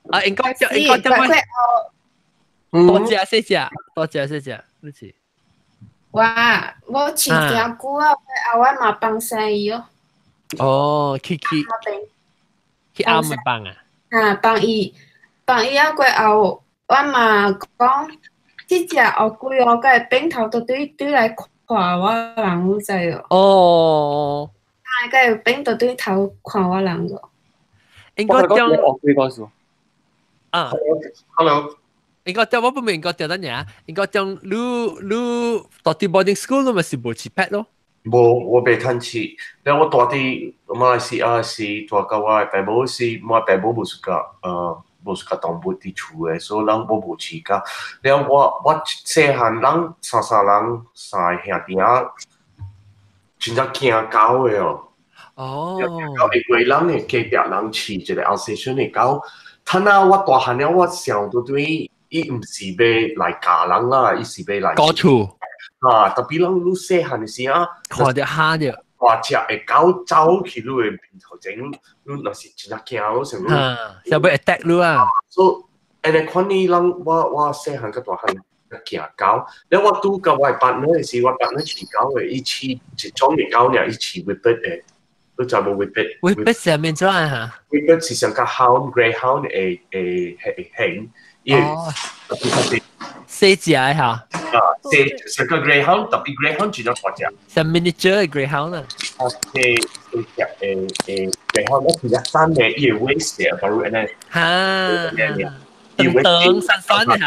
啊，應該點多隻細隻，好似。哇！我前條菇啊，我嘛幫生意哦。哦，去啱咪幫啊？啊，幫伊啊個後，我嘛講，即隻鱷龜哦，個餅頭都對來看我人好濟哦。哦。啊，個餅都對頭看我人個。應該將鱷龜嗰時。啊 ，hello。應該將我唔應該掉得嘢，應該將你到啲 boarding school 都咪是冇錢 pet 咯。冇，我未趁錢。但我大啲馬來西亞是大個我爸母是我爸母冇暑假，冇暑假當冇啲厝嘅，所以人我冇錢㗎。然後我細漢人三人三兄弟啊，真正驚狗嘅哦。哦。狗會為人嘅隔壁人飼一個 Alsatian 嘅狗，睇下我大漢了，我想到對。伊唔是要來家人啦，伊是要來搞厝啊！特別人你細漢時啊，看到嚇着，大隻嘅狗走去你嘅面頭前，你若是真係驚咯，成日想要 attack 你啊！所以，誒，你看你人我細漢個大漢驚狗，然後我拄個我partner嘅時，我partner飼狗嘅，伊飼一種嘅狗呢，伊飼 whippet 嘅，你知冇 whippet？whippet 上面做啊嚇 ？whippet 是像個 hound、greyhound 嘅哦，細隻嚇。啊，成個 greyhound，特別 greyhound 轉咗大隻。成 miniature 嘅 greyhound 啊。啊，細隻greyhound，我其實生嘅伊個 waist 嘅，比如咧。嚇。等散嘅嚇。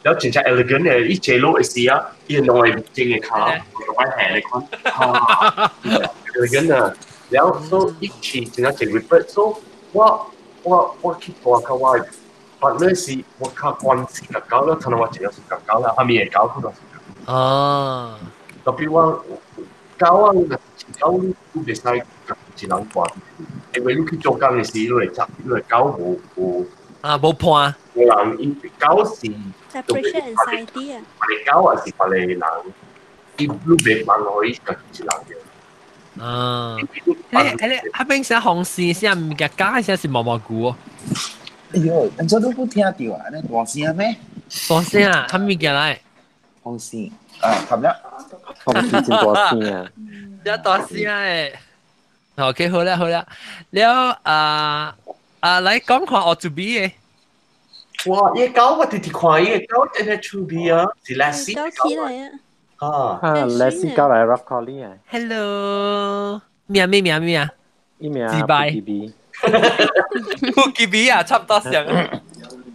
然後真正 elegant 嘅，伊坐落嘅時啊，伊內正嘅卡，我係你看。elegant 啊，然後所以一次真正一 whippet，所以我去大個我。partner 是我靠關係嘅狗啦，睇到我只有是狗啦，後面嘅狗可能是狗。哦，特別我狗啊，狗都袂使一人掛，因為你去做工嘅時，你嚟執，你嚟狗無冇判。無人，狗是 separation anxiety 啊。係狗還是別個人，伊你袂幫我伊家己一人嘅。那邊寫紅線，寫唔嘅假，寫是毛毛菇哦。哎呦，你這都不聽到啊？那大聲咩？大聲啊！係咪嘅嚟？紅線啊，合啦。紅線真大聲啊！有大聲誒。OK，好啦好啦，了嚟講看我做 B 嘅。哇！伊狗我直直看伊狗真係出 B 啊，是 Lassie 狗起嚟啊！Lassie 交嚟 Rock Collie 啊 Hello，咩咩咩咩啊？伊名 BB Pookie B 啊，差唔多上。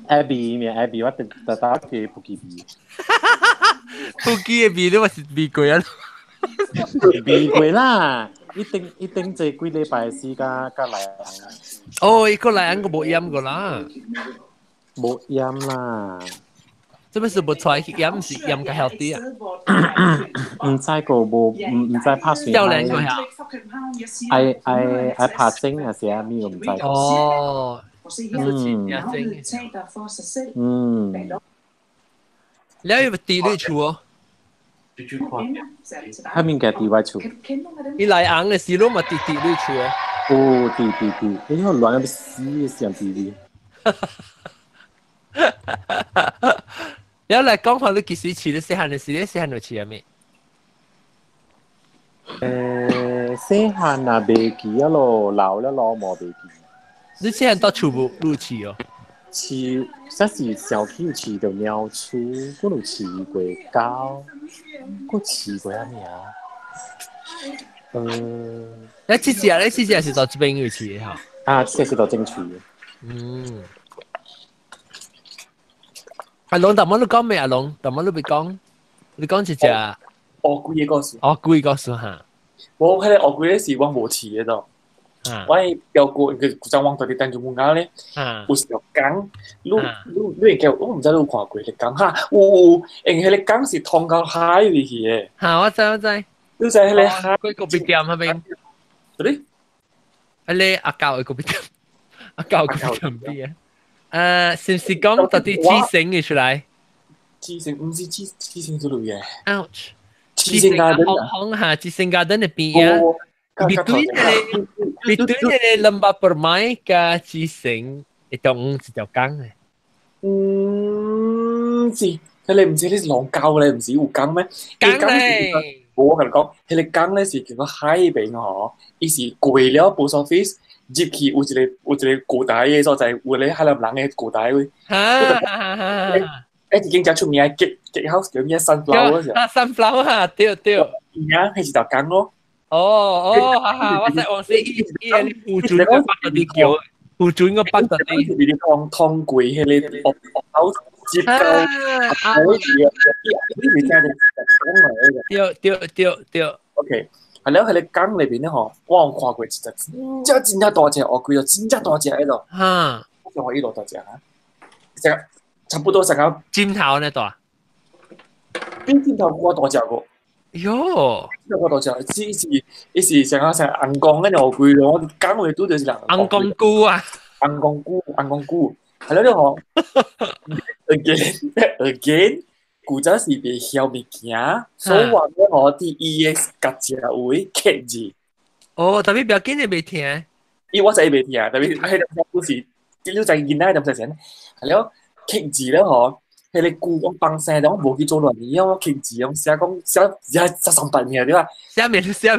Abby 名 Abby， 我特打叫 Pookie B。Pookie 嘅 B 都係 B 鬼啊 ！B 鬼啦，一定做幾禮拜時加嚟啊！哦，一個嚟安個冇音個啦，冇音啦。做咩事冇出去飲是飲個 healthy 啊？唔知個冇唔知拍算。有兩個呀？I 拍精啊，寫咩我唔知。哦，你有冇地理處哦？係面嘅地位處。你嚟硬嘅時咯，咪地理處哦。哦，地，你好亂咁死上地理。然後嚟講下你幾時去？你細漢嘅時，你細漢就去啊咩？細漢啊，未記啊咯，老了咯冇未記。你細漢到處部路去哦？去，嗰時小 Q 去到鳥厝，嗰度去過狗，嗰去過咩啊？你之前是到這邊去嘅嚇？啊，這是到正區。阿龍，但係我都講咩？阿龍，但係我都未講，你講一隻。我估嘢嗰時。我估嘢嗰時嚇。我喺我估嘅時我冇去嘅度。我係表哥佢就往到啲單做木啱咧，有時候講，你叫我唔知你有看過你講嚇，因為你講是通到海裡去嘅。嚇，我知。你就係你海嗰個別店嗰邊。對。你阿教嗰邊店，阿教嗰邊邊啊？是唔是講到啲黐繩嘅出嚟？黐繩唔是黐繩之類嘅。Ouch！黐繩garden紅嚇，黐繩garden嘅邊啊？Between你lembah permai ke Cising itong一條江嘅。是，你唔知你浪教你唔是有江咩？江咧，我同你講，你江咧是叫做海邊嗬，伊是過了 post office， 入去有一個古代嘅所在，有你海南人嘅古代位。一間真出名嘅結 house 叫咩 sunflower 嗰時。sunflower 嚇，對。而係一條江咯。哈！我識你湖轉個北嗰啲叫湖轉個北嗰啲。你湯貴喺你學校接夠，對。OK，係咧喺你江裏邊咧嗬，我有看過一隻真大隻鱷龜咯，真大隻喺度。嚇！我依度大隻嚇，成差不多成個尖頭呢度啊？邊尖頭我大隻個。喲，我度就一時成個硬鋼跟住我攰咯，我揀我哋都就是硬鋼菇啊，硬鋼菇，係咯呢個 again， 古仔是被曉物件，所以話咧我啲 EX 夾隻會劇字。哦，特別表緊你未聽？因為我真係未聽，特別喺度故事，啲料仔見咧就唔使錢，係咯劇字咧嗬。係你故講放聲，我冇去做亂嘢，我傾字咁寫講寫138年對吧？寫咩你叫？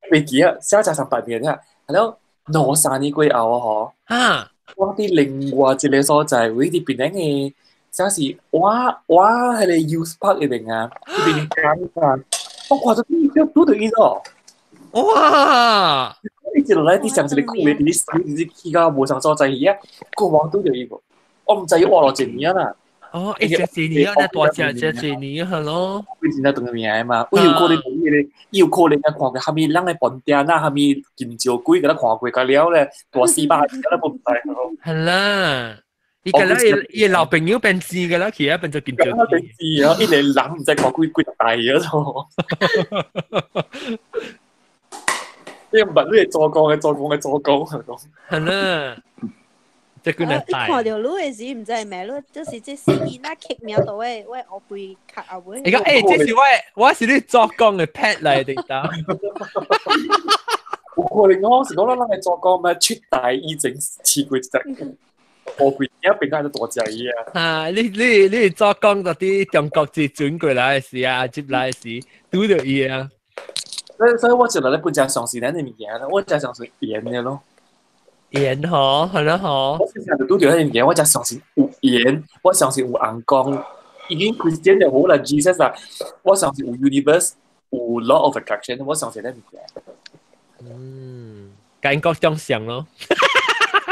未記啊，寫138年啫，係咯，攞晒呢句牛啊嗬！我啲另外一個所在，會啲邊嘅寫是哇係你 use park 入邊啊，入邊講啊，我掛咗啲都對意咗。哇！你知道咧啲上次你酷嘅啲而家冇上所在而家個網都對意個，我唔制要話落前面啦。哦，一隻你啊，大隻你係咯。以前在當面嘅嘛，有可能有可能看過下面人嘅飯店啦，下面金蕉龜嗰啲看過，個了咧大400嗰啲冇睇。係啦，依家咧，伊老朋友變知嘅啦，其他變咗見咗。變知啊！依你諗唔使講佢大嗰種。你唔係你做工嘅做工嘅做工係講。係啦，即係佢哋大。你看條路嘅時唔知係咩路，就是即司機那劇名度嘅，喂我背卡啊會。而家這是我是你做工嘅 pet 嚟定得？我哋嗰時講啦，係做工咩出大醫整似佢隻。我佢而家變緊多隻嘢啊！你做工嗰啲中國字轉過來嘅時啊，接來嘅時都到嘢啊。所以我覺得你本身上是咱嘅物件，我就上是鹽嘅咯。鹽嗬，係啦嗬。我成日都對嗰啲物件，我就上是有鹽，我上是有陽光。已經 Christian 就好啦 ，Jesus 啊，我上是有 universe， 有 law of attraction， 我上是啲物件。感覺中想咯。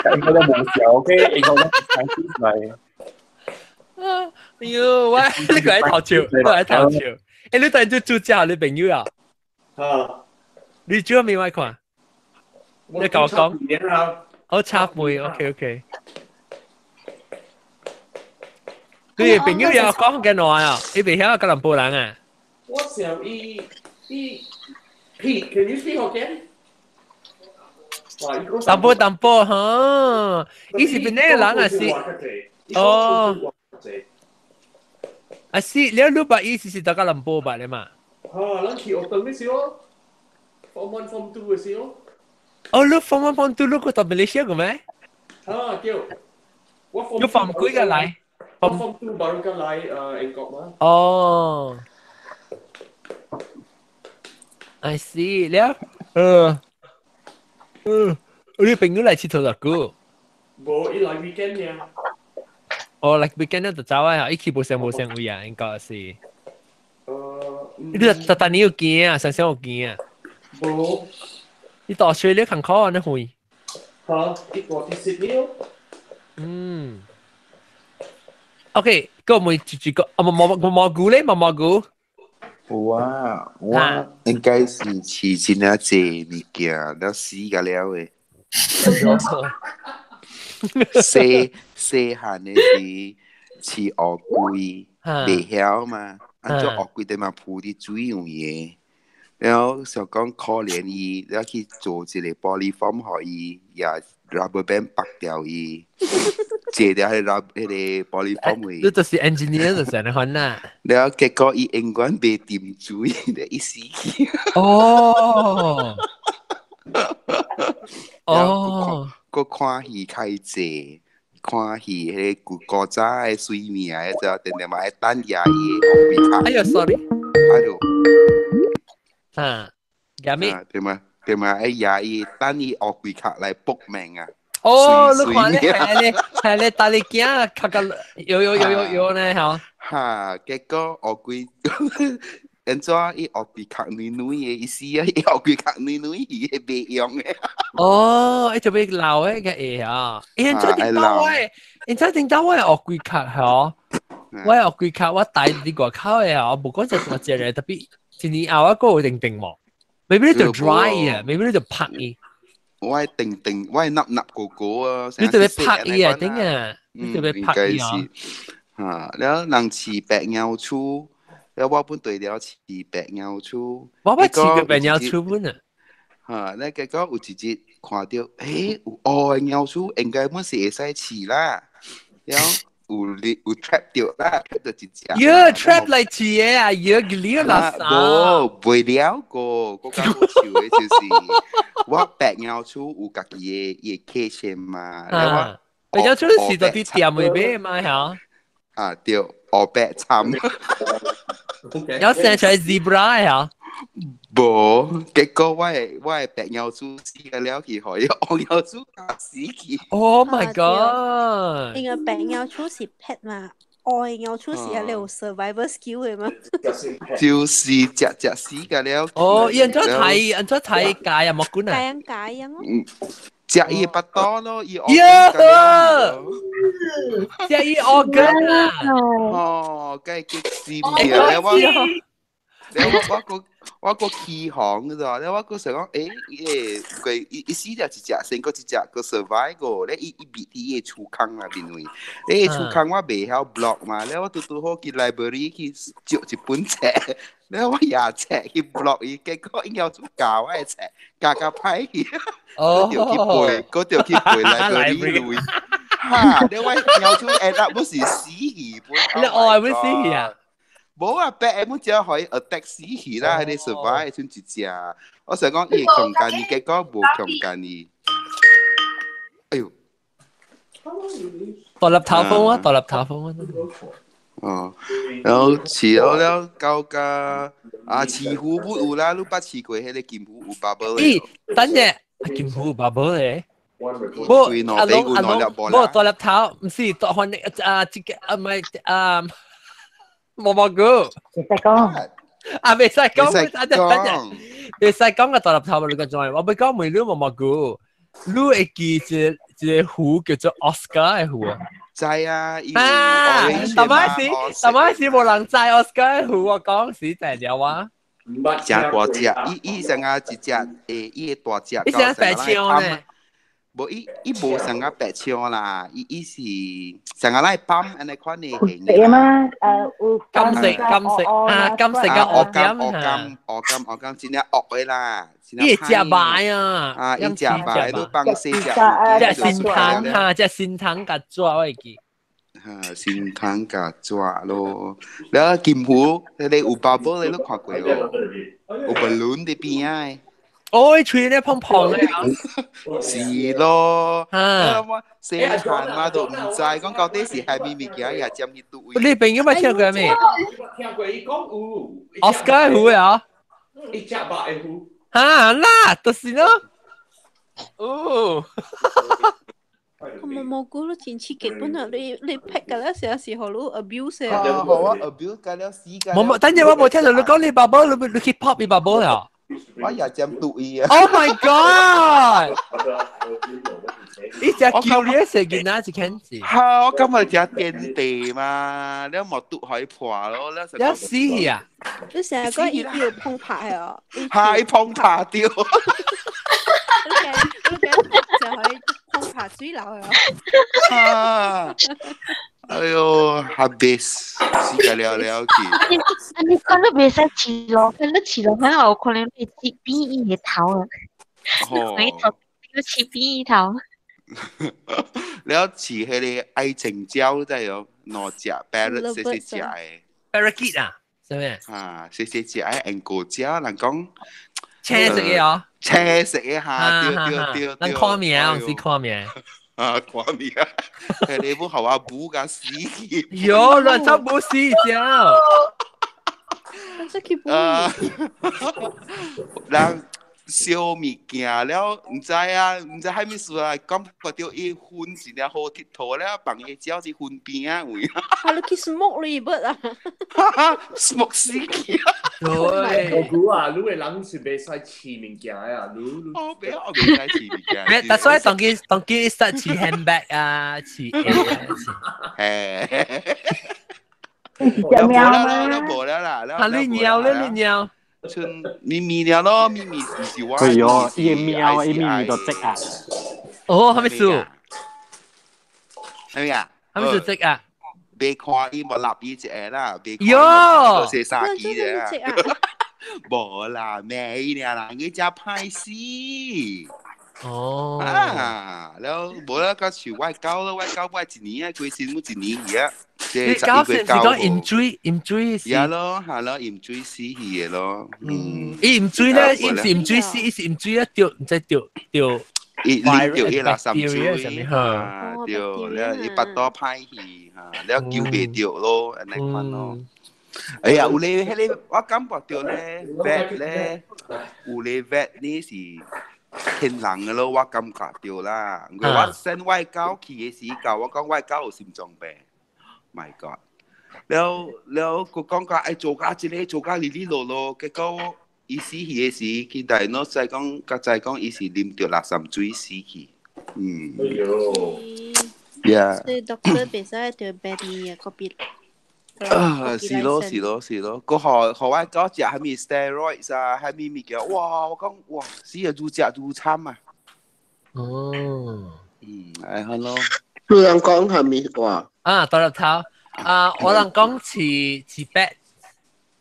感覺都冇事 ，OK， 應該都睇出嚟。喲，喂，呢個係頭潮，呢個係頭潮。誒，你對住之後你朋友啊？啊，你主要未買看？你教我講。我插背 ，OK。佢朋友又講緊話啊，你未曉吉林波人啊？我想Pete，can you speak Hokkien？淡薄哈，伊是邊個人啊？是哦，啊是，你把意思是大家林波吧？你嘛？咱去學堂嘅時候 ，Form 1 Form 2嘅時候。哦，你 Form 1 Form 2你到馬來西亞嘅咩？叫我 Form 2 Form 幾個嚟 ？Form 2 baru kan 嚟英國嘛？哦 ，I see，了，你朋友嚟佚佗個？冇，伊嚟 weekend 嘅。哦，嚟 weekend 就走啊！伊去冇上位啊，應該係。你但你要見啊，想有見啊。冇。你到水你看考啊，你會？嚇，一個第10秒。OK，個每幾個啊？蘑菇咧，蘑菇。我應該是吃真啊濟物件，了死個了誒。細漢嘅時吃烏龜，未曉嘛，按照烏龜對嘛鋪啲水用嘢，然後想講可憐伊，然後去做一個玻璃房，互伊也 rubber band 拔掉伊，借掉迄個玻璃房位。你就是 engineer 就成日看啦。然後結果伊永遠未掂水，就伊死去。哦。個看戲開濟，看戲迄個古早嘅水面啊，就定定嘛愛等牙醫。哎呀 ，sorry。有咩？對嘛？愛牙醫等伊學幾卡來搏命啊！哦，你看咧，係咧，帶你驚，卡個有呢嚇。嚇，結果學幾。然之後伊學幾卡女嘅，伊死啊！伊學幾卡女伊係未用嘅。哦，伊就俾鬧嘅嘢啊！然之後點解我係學幾卡嚇？我係學幾卡，我帶啲外口嘅啊！我冇講就我借嚟特別，前年後一個定喎，未必你就 dry 啊，未必你就拍伊。我係定，我係napnap個啊！你就俾拍伊啊，頂啊！你就俾拍伊啊！嚇，แล้ว人飼白鳥厝。แล้ว我本對了飼白鳥厝，我飼個白鳥厝本啊，嚇，咧結果有一日看到，有嘅鳥厝應該本是會使飼啦，然後有 trap 掉啦，trap 到一隻。trap 嚟飼嘅啊，佢垃圾。冇，未了個較好笑嘅就是，我白鳥厝有家己嘅kitchen嘛，白鳥厝是到啲店裏邊嘛嚇。啊，對，我白參。有成出 zebra 呀？冇，結果我係白鳥豬死嘅了，佢可以黃鳥豬打死佢。Oh my god！因為白鳥豬是 pet 嘛，黃鳥豬是係有 survival skill 嘅嘛。就是隻死嘅了。哦，人咗睇界啊，冇管啊。界啊咯。隻伊不多咯，伊隻伊organ 啊。哦，梗係激死嘅了我個我個起航嗰度，咧我個想講，佢一死就一隻，成個一隻個 survive 個，咧一別啲嘢出坑啊邊位，咧出坑我未曉 block 嘛，咧我嘟好去 library 去找一本冊，咧我也冊去 block 伊，結果應該做教我嘅冊，教歹去，嗰條去背 library 位，嚇，咧我要做 end up 不是死魚本，你愛本死魚啊？冇啊，白誒冇只可以 attack 死魚啦，佢哋 survive 算一隻。我想講伊強姦伊，結果冇強姦伊。哎呦！獨立頭風啊，獨立頭風啊。哦，然後遲到了到個慈湖不有啦，你捌試過迄個金湖有 bubble 咦，等陣金湖有 bubble 咧？冇，阿龍，獨立頭，唔是獨換即個唔係毛毛菇，你在講未使講，等陣，未使講個獨立頭，你個狀，我要講梅魯毛毛菇，你會記一個湖叫做 Oscar 嘅湖啊？知啊，但係是冇人知 Oscar 嘅湖，我講死定了啊！隻大隻，伊成啊一隻伊個大隻，伊成白槍咧。無伊無成個白槍啦，伊是成個來ปั๊ม安尼款嘅形。係嘛？金色嘅鵝金，真係鵝嘅啦。伊係食白啊！伊食白都幫死食。隻仙藤嚇，隻仙藤甲抓我記。嚇，仙藤甲抓咯。แล้ว金湖，你有 bubble 你都看過哦，有 balloon 喺邊啊？哦，吹咧碰碰咧，是咯，細漢嘛都唔知，講到底是係咪物件也佔去對。你朋友咪聽過咩？聽過伊講有 Oscar 湖啊？伊食白嘅湖。嚇啦，就是咯。哦。毛毛菇都前次基本上你 pick 㗎啦，成日時候都 abuse 啊。好啊 ，abuse 㗎了，死㗎。冇，等陣我冇聽到你講你爸爸，你去 pop 你爸爸啊？我也佔對伊啊。Oh my god！你只 curious 嘅囡仔是肯字。嚇！我今日只墊地嘛，你冇篤可以破咯，你死啊！你成日講伊要碰拍係啊？係碰拍掉。你就可以碰拍水流係啊？哎呦，habis 死㗎了去。你講都未使吃咯，你吃咯，可能有可能會切邊伊個頭啊。你做要切邊伊頭。แล้วฉี่ให้เลยไอเจิงเจ้าได้เหรอนอจ่าแปรเสียเสีย parakeet 啊，係咩？เสียเสียแองโกเจ้าหลัง講車食嘢哦，車食一下，掉，咱看面，唔是看面。看面啊！你唔好話補架死氣。有亂七冇死掉。嗱。燒物件了，唔知啊，唔知係咩事啊，感覺到伊薰是了好鐵頭了，幫伊照是薰邊啊位。係你去 smoke 你不啊？smoke 死嘅。我估啊，你個人是袂使試物件啊，你。我袂使試物件。咩？但所以當佢實試 handbag 啊，試有喵嗎？冇啦，啊你鳥。春咪咪了咯，咪咪是我。係喲，伊個喵，伊咪咪就積啊。哦，係咪數？係咪啊？係咪數積啊？別看伊冇立伊隻啦，別看喲，寫三幾隻啊。冇啦，咩呢啦？佢只派死。哦。แล้ว冇啦，個樹外高咯，外高外一年啊，佢先冇一年嘢。你搞成是講 enjoy 係咯，係咯 ，enjoy 死嘢咯。enjoy 咧，伊是 enjoy 死，伊是 enjoy 咧掉，唔知掉。伊垃圾水嚇，掉咧伊巴多派去嚇，แล้ว叫袂掉咯，安尼款咯。哎呀，有咧，迄個我感覺到咧 vet 咧，有咧 vet 呢是天人嘅咯，我感覺到啦。我 send 外交去嘅時候，我講外交有心臟病。My God！แล้ว佢講個愛做家之類，做家哩哩落落，結果伊死去嘅時，佢大腦再講，佢再講伊是啉着垃圾水死去。哎呦！ Yeah。所以 doctor 別使條 bad 嘢個別。是咯，個學我嗰隻係咪 steroids 啊，係咪物件？哇！我講哇，死啊，愈食愈慘啊！係咯。你人講係咪話？多入頭我人講似白。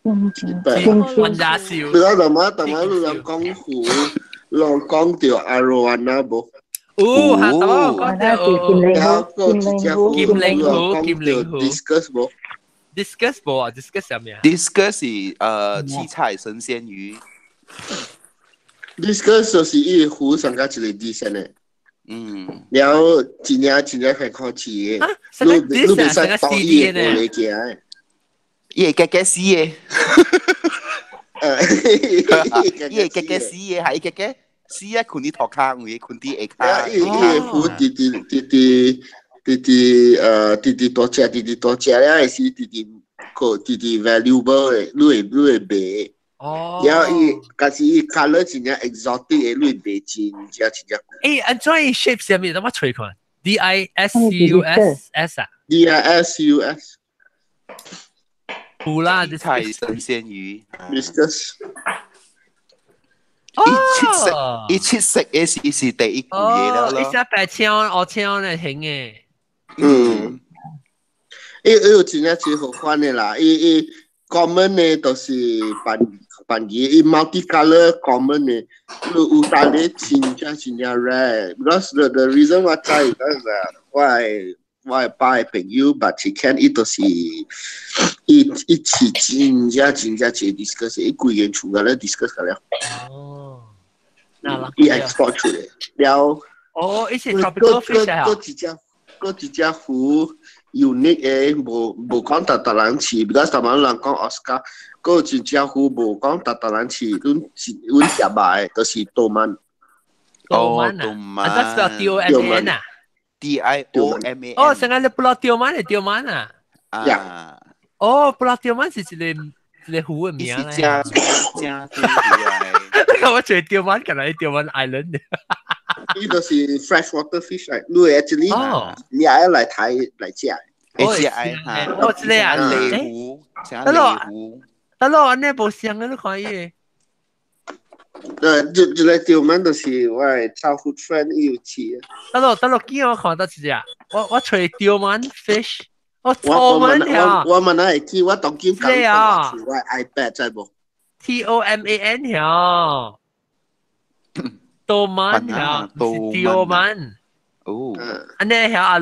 混也笑。你講同埋你人講虎，你人講條阿羅安娜冇？係我講條劍靈虎 discuss 冇 ？discuss 冇啊 ？discuss 係咩啊 ？discuss 係七彩神仙魚。discuss 就是伊湖上加一個 dish 咧。然後真正係好似嘅，你袂使當伊嘅無嚟嘅。伊會夾死嘅，伊會夾死嘅，係夾死啊！困啲頭殼，會困啲下骹。伊會扶滴多隻咧，是滴 valuable 嘅，你會賣。然後伊，但是伊 color 真正 exotic 嘅，你會賣真正。安怎伊 shape 係咩？我吹看 ，DISCUS 啊 ，DISCUS。好啦，七彩神仙魚 ，discuss。一七色嘅是第一句嘢啦咯。一隻白槍、黑槍嚟興嘅。伊有真正最好看嘅啦，伊 common 嘅都是扮嘢，伊 multicolor common 嘅，有單嘅真正 rare。Because the reason 我知，because 我爸嘅朋友，但係看伊都是伊次真正接 discuss， 伊規個厝個咧 discuss 個了。伊 export 出嚟了。伊是 tropical fish 啊。嗰一隻魚 unique 嘅，無講特人飼 ，because 台灣人講 Oscar， 嗰有一隻魚無講特人飼，阮食賣都是多曼。多曼啊，DOMAN 啊。DIOMAN。成日你不落刁曼係刁曼啊？不落刁曼是一個魚嘅名嚟。你講我最刁曼，近來刁曼 Island。呢個是 freshwater fish 嚟，你 actually 你係嚟睇嚟食。我知你啊，鯉魚，得咯，安尼無相嘅都可以。就嚟刁曼就是我係 childhood friend 要飼。得咯，見我看到一隻，我除刁曼 fish， 我錯問呀。我問下係我當今講我係 iPad 在無 ？TOMAN 呀。多曼呀，是刁曼。安尼呀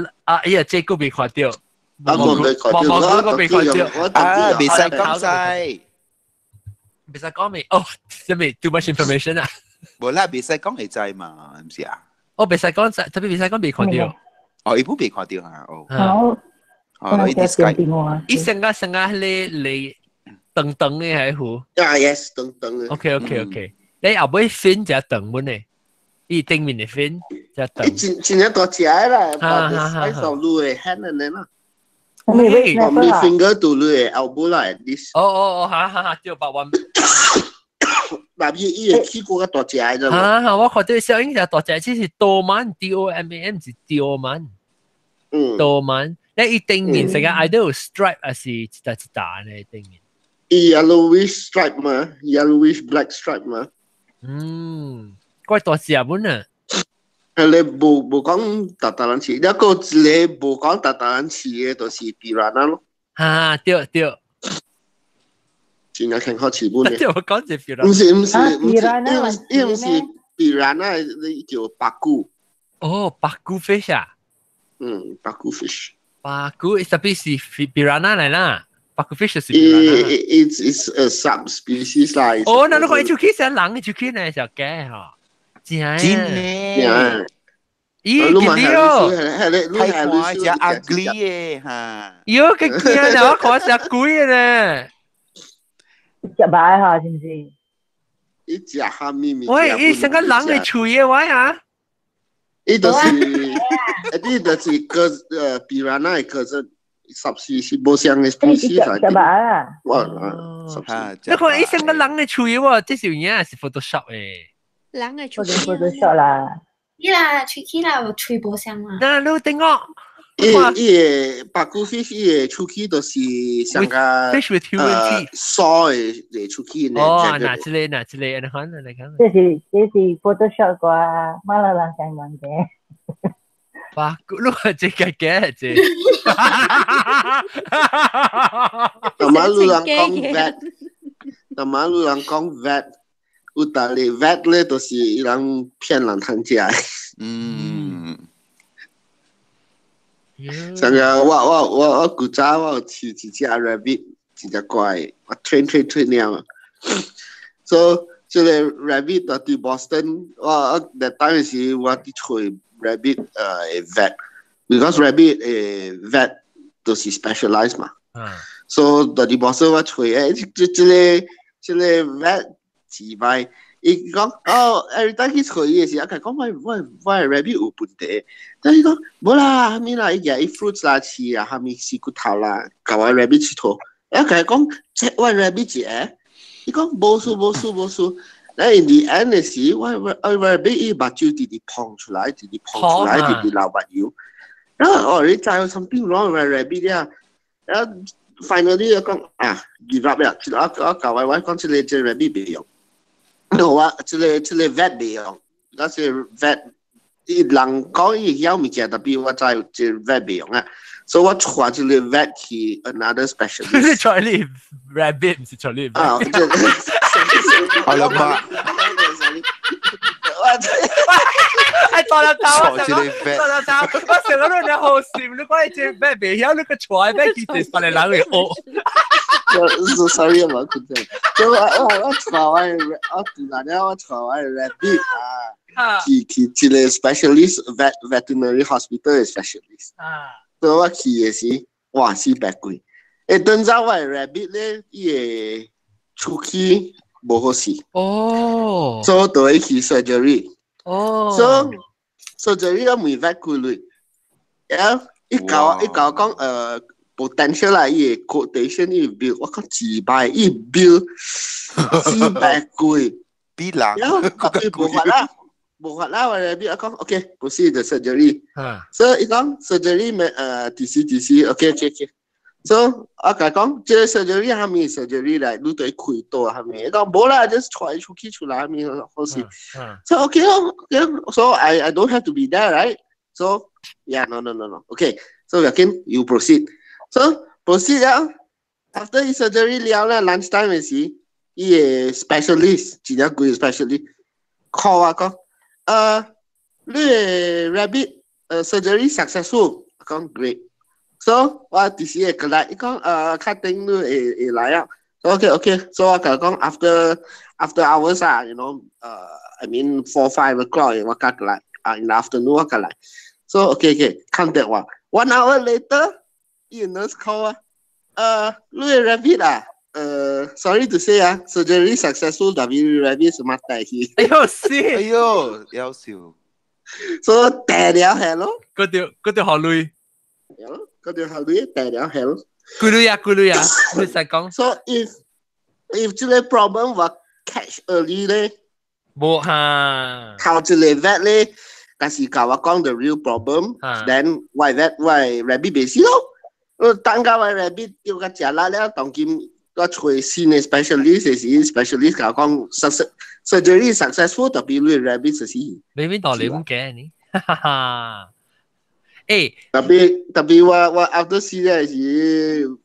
這個未看到。我未看到。未看到。未使講晒。未使講未？因為 too much information 啊。冇啦，未使講係在嘛，唔是啊？未使講，特別未使講未看到。伊本未看到嚇。好。伊成個你等嘅係乎？Yes， 等嘅。OK。你後尾分就等本嚟。伊頂面嘅分就等。真係多隻啦，喺手路嘅 hand 嚟啦。From the finger to the elbow like this。哈，就白雲。嗱，伊係起過個大隻啫嘛。我看到小英就大隻，只是多曼 DOMAN 是多曼。多曼，你伊頂面成個 idol stripe 還是一打咧頂面？Yellowish stripe 嘛 ，yellowish black stripe 嘛。怪大隻本啊！你無講特人飼，一個你無講特人飼嘅，就是piranha咯。對。真係挺好飼本嘅。我講隻piranha。唔是，因為是piranha，你叫白骨。白骨 fish 啊？白骨 fish。白骨特別是 piranha 嚟啦。白骨 fish 是 piranha。It's a subspecies 啦。那如果你就可以想人，就可以嚟小雞嚇。真嘅，咦，見到，睇看只 ugly 嘅嚇，喲，佢見啊，我看只貴嘅咧，隻擺下是唔是？一隻蝦咪咪，喂，伊成個人嘅喙嘅位啊，伊就是個piranha 個subspecies 無相嘅 species 嚟。隻擺啊，你看伊成個人嘅喙喎，這是嘢係 Photoshop 嘅。人嘅喙，Photoshop 啦，伊啦，喙齒啦，喙無相嘛。嗱，你頂我，伊白骨 fish 伊出去都是像个 fish with human teeth 烧的出去呢。哦，哪之类，你看。这是 Photoshop 個馬來人講問嘅。哇，你話這個嘅啫。同埋路人講 vet， 同埋路人講 vet， 有道理 vet 咧都是人騙人通食。像個我古早我飼一隻 rabbit， 一隻怪，我 train 了。So 這個 rabbit 到啲 Boston， 我 that time 是我啲吹 rabbit vet，because rabbit vet 都是 specialized 嘛。So 到啲 Boston 我吹這個 vet 幾擺。伊講every time 去吹嘅時候，佢講我 rabbit 有問題，但係講冇啦，後面啦，伊夾伊 fruits 啦吃啊，後面試骨頭啦，搞我 rabbit 吃頭，佢講我 rabbit 食，伊講冇數，但係 in the end 嘅時，我 rabbit 伊目睭直直碰出來，直直流目油，然後你知有 something wrong with rabbit 啊，然後 finally 講give up 啦，我搞我講這個 rabbit 唔用。我這個 vet 未用，嗰個 vet 人講伊曉物件，但係我知這 vet 未用啊，所以我傳這個 vet 去 another specialist。你傳你 rabbit 唔是傳你 vet。好了嘛。當了頭，我成日你好笑，你講你隻 vet 未曉，你個傳 vet 其實係人嚟學。sorry 啊，冇講真。咁我傳我讀完了，我傳我 rabbit 去這個 specialist veterinary hospital 嘅 specialist。所以我去嘅時，哇死白貴。等陣我 rabbit 咧，伊個出去冇好事。哦。所以就會去 surgery。哦。所以 surgery 我每 vet 過嚟，一搞講potential 啦，伊個 quotation 伊 bill， 我講幾百，伊 bill 400貴，比人，然後冇法啦，我講 OK， proceed the surgery， 所以伊講 surgery 咪DC，OK，so 我講這 surgery 係咪 surgery 嚟，你對開刀係咪？伊講冇啦 ，just 傳出去出來係咪好事？so OK，so I don't have to be there right？so yeah no，OK，so again you proceed。So proceed 了 ，after the surgery 了啦 ，lunchtime 嘅時，伊個 specialist， 真正貴 specialist call 我講，你個 rabbit surgery successful， 我講 great，so 我第時會過來，伊講確定你會來啊 ，OK，so 我講 after hours 啊 ，you know，I mean 4-5 o'clock 我過來，in the afternoon 我過來 ，so OK，contact 我 ，1 hour later。nurse call 你個 rabbit sorry to say surgery successful， 但係 rabbit 是乜大氣？哎呦，有笑。所以大了係咯。嗰條好累。嗰條好累，大了係咯。咕嚕呀，你實講。So if 這個 problem 我 catch early 咧，冇嚇。靠這個 vet 咧，但是教我講 the real problem，then why rabbit 別死咯。等下我 rabbit 叫個食啦了，當今我找新嘅 specialist 教講 surgery successful， 特別你 rabbit 是死。你邊度你咁嘅你？哈哈。誒，特別我 after 死嘅時5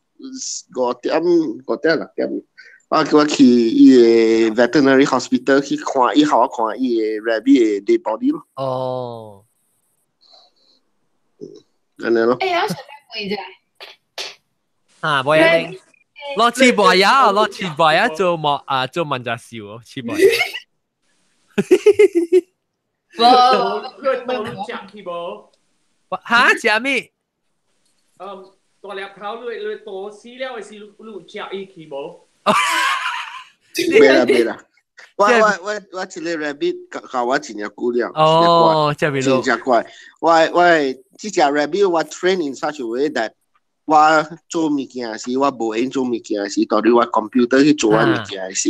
點6點，我去伊個 veterinary hospital 去看，伊好我看伊個 rabbit 嘅 body 咯。哦。咁樣咯。我想問一下。冇嘢，攞切白呀，做問就笑哦，切白呀。我講起冇。嚇，食咩？大粒頭你多死了嘅時，你食伊起冇？未啦。我這個 rabbit 教我真係久了。哦，真係怪。我這隻 rabbit 我 train in such a way that 我做物件時，我無用做物件時，到底我 computer 去做物件時，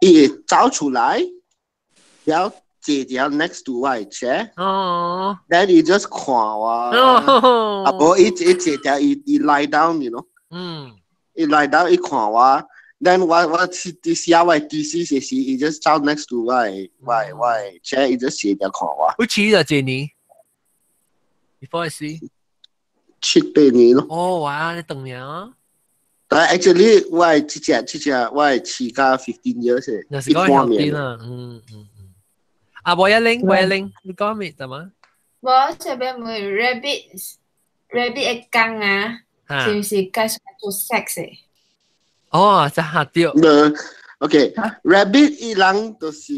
伊會走出來，然後坐條 next to 我嘅 chair， then he just 看我，啊不，伊坐條伊 lie down，you know， 伊 lie down， 伊看我。Then 我啲時我啲時時，he just 走 next to 我嘅 chair，he just 坐條看我。好似就幾年 ？Before I see。7-8年咯。哦，哇！你等年啊？但係 actually 我係我係持家15 years 嘅，那是講後邊啦。啊，我一零，你講咩得嘛？我這邊冇 rabbit 嘅缸啊，是唔是介紹做 sex 嘅？哦，真係掉。Okay，rabbit 伊人都是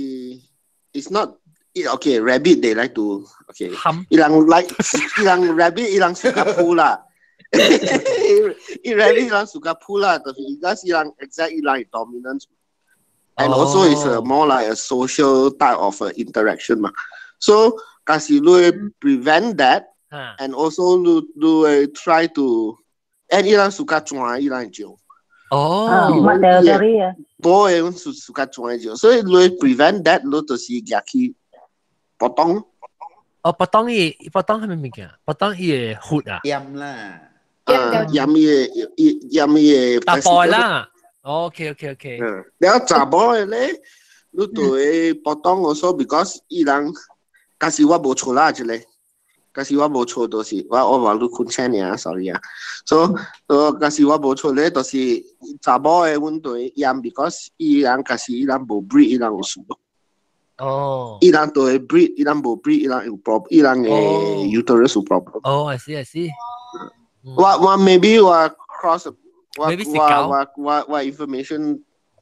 ，it's not。Okay, rabbit they like to ilang rabbit ilang suka pula. Rabbit ilang suka pula, tapi igas ilang exact ilang dominance. And also it's more like a social type of interaction ma. So kasi lu prevent that and also lu try to and ilang suka cuai ilang jo. Boy suka cuai jo. So lu prevent that lu to si gaki potong potong係咩物件？potong伊個血啊？鹽啦，鹽伊大波啦。OK。然後查某嘅咧，你對 potong also because 伊人，假使我冇錯啦，即係，假使我冇錯都是我話你困車呢 ，sorry 啊。So，假使我冇錯咧，都是查某嘅阮對鹽 because 伊人假使伊人冇 breed 伊人有事。伊人都會 breed， 伊人冇 breed， 伊人有 problem， 伊人嘅 uterus 有 problem。I see。我 maybe 我 cross， 我 information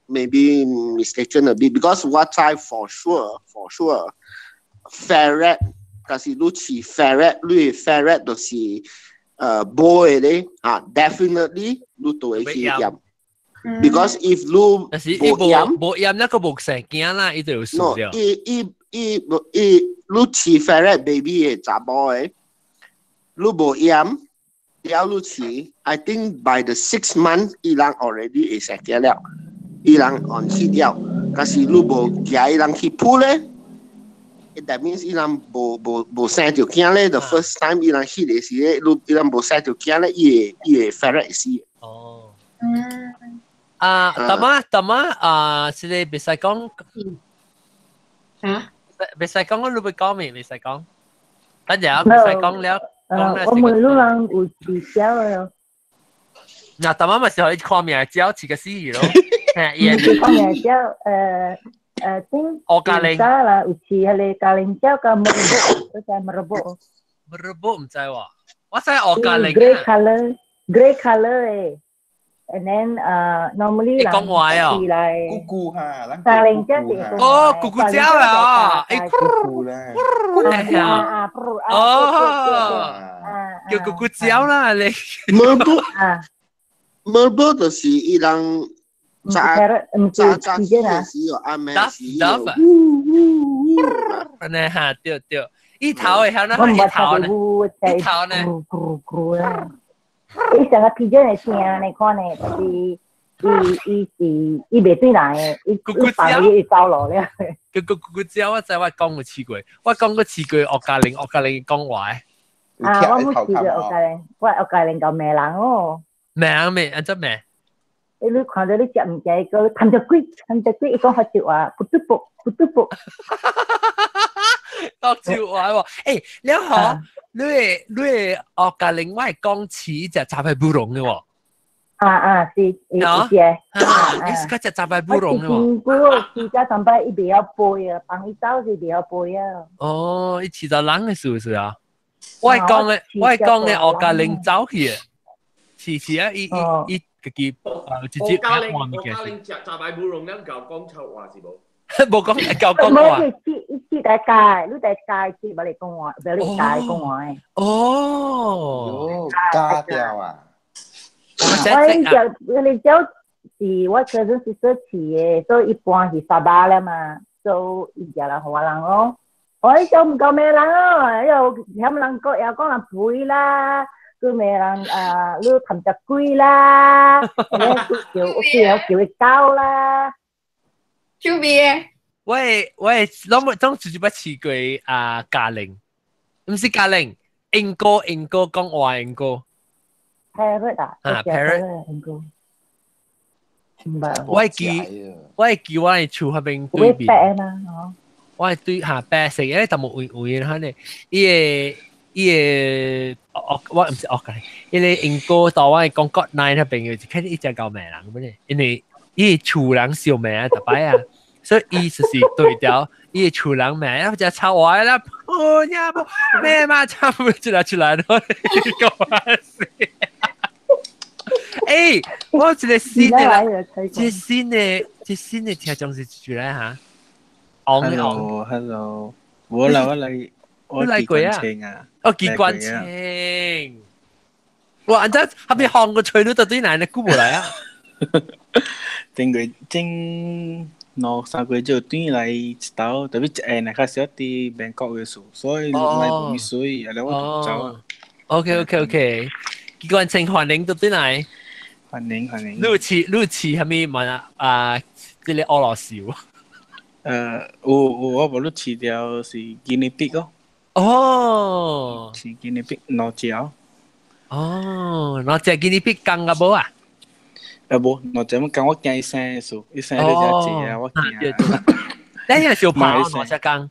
maybe mistaken a bit because 我知 for sure ferret， 假使你飼 ferret， 你 ferret 就是boy 咧definitely 你都會去飲。Because if 冇飲一個冇成驚啦，伊就有死掉。你飼 ferret baby 嘅查某嘅，你冇飲，了你飼 ，I think by the 6 months 伊人 already 會食咗了，伊人 on 死掉。但是你冇驚伊人去撲咧 ，that means 伊人冇生條驚咧。The first time 伊人去嘅時咧，伊人冇生條驚咧，伊會 ferret 會死。tama 是你別使講別使講，我你會講咩？別使講，等陣別使講了。我每路人有飼鳥嘅。嗱，tama 咪是可以看名鳥，似個死魚咯。看名鳥，我咖喱啦，有飼係你咖喱鳥個merebok，唔知喎，我知我咖喱。Grey color 嘅。And then normally 講話啊，咕咕哈，咖喱雞係咕咕蕉啊，咕咕啦，叫咕咕蕉啦你。Merbok 就是伊人炸嘅時候，阿妹時候，呢嚇對，伊頭係響哪？伊頭呢？伊成個 pigeon 嘅聲，你看呢，就是伊袂對人嘅，伊放伊走路了。叫咕咕蕉，我知我講過試過，我講過試過惡咖喱講話。我冇試過惡咖喱，我惡咖喱叫咩人哦？咩？安怎咩？你看到你食唔食個探隻龜，伊講好笑話，不嘟啵。好笑話喎！誒，你好。你惡咖喱我係講似隻雜牌布隆嘅喎。是。你是嗰隻雜牌布隆嘅喎。而家上班伊袂曉背啊，幫伊走是袂曉背啊。伊似到人嘅是不是啊？我係講嘅惡咖喱走去啊，似啊，伊佢直接惡咖喱隻雜牌布隆咁夠講臭話是冇？冇講夠講話。你大界，你把你講話，俾你解講話。加掉啊！你就是我嗰陣時所飼嘅，所以一般是沙巴啦嘛，所以伊就嚟華人咯。我呢就唔夠咩人咯，又有人講又講人背啦，佢咩人你氹隻龜啦，叫佢狗啦。Chu bia 我總直接不試過咖喱，唔是咖喱，英哥講話英哥。parrot 啊，parrot 英哥。我係叫我係厝嗰邊對面。會白嘛？我係對下白色，因為就冇會嚇你，我唔是惡嘅，因為英哥到我係講國內嗰邊嘅，就看一隻狗命人咁樣，因為伊厝人小命啊，特別啊，所以伊就是對調，伊厝人命，然後就抄我啦，哦呀不咩嘛，差唔多出來咯，講死。誒，我一個新的啦，這新的聽眾是住咧嚇。Hello，我嚟過啊，我見慣青，哇！人家後邊韓國吹到到底哪嚟估冇嚟啊？正3個月就轉來一道，特別係較少啲Bangkok嘅數，所以嚟補水，然後我走啊。OK，見慣青歡迎到底嚟？歡迎。你似係咪問啲你俄羅斯？我冇吃掉是 guinea pig 哦。哦，是 guinea pig 攞隻。哦，攞隻 guinea pig 更嘅冇啊？冇，攞隻咁更我驚一聲數，一聲你就隻啊，我驚。你係小跑攞隻更？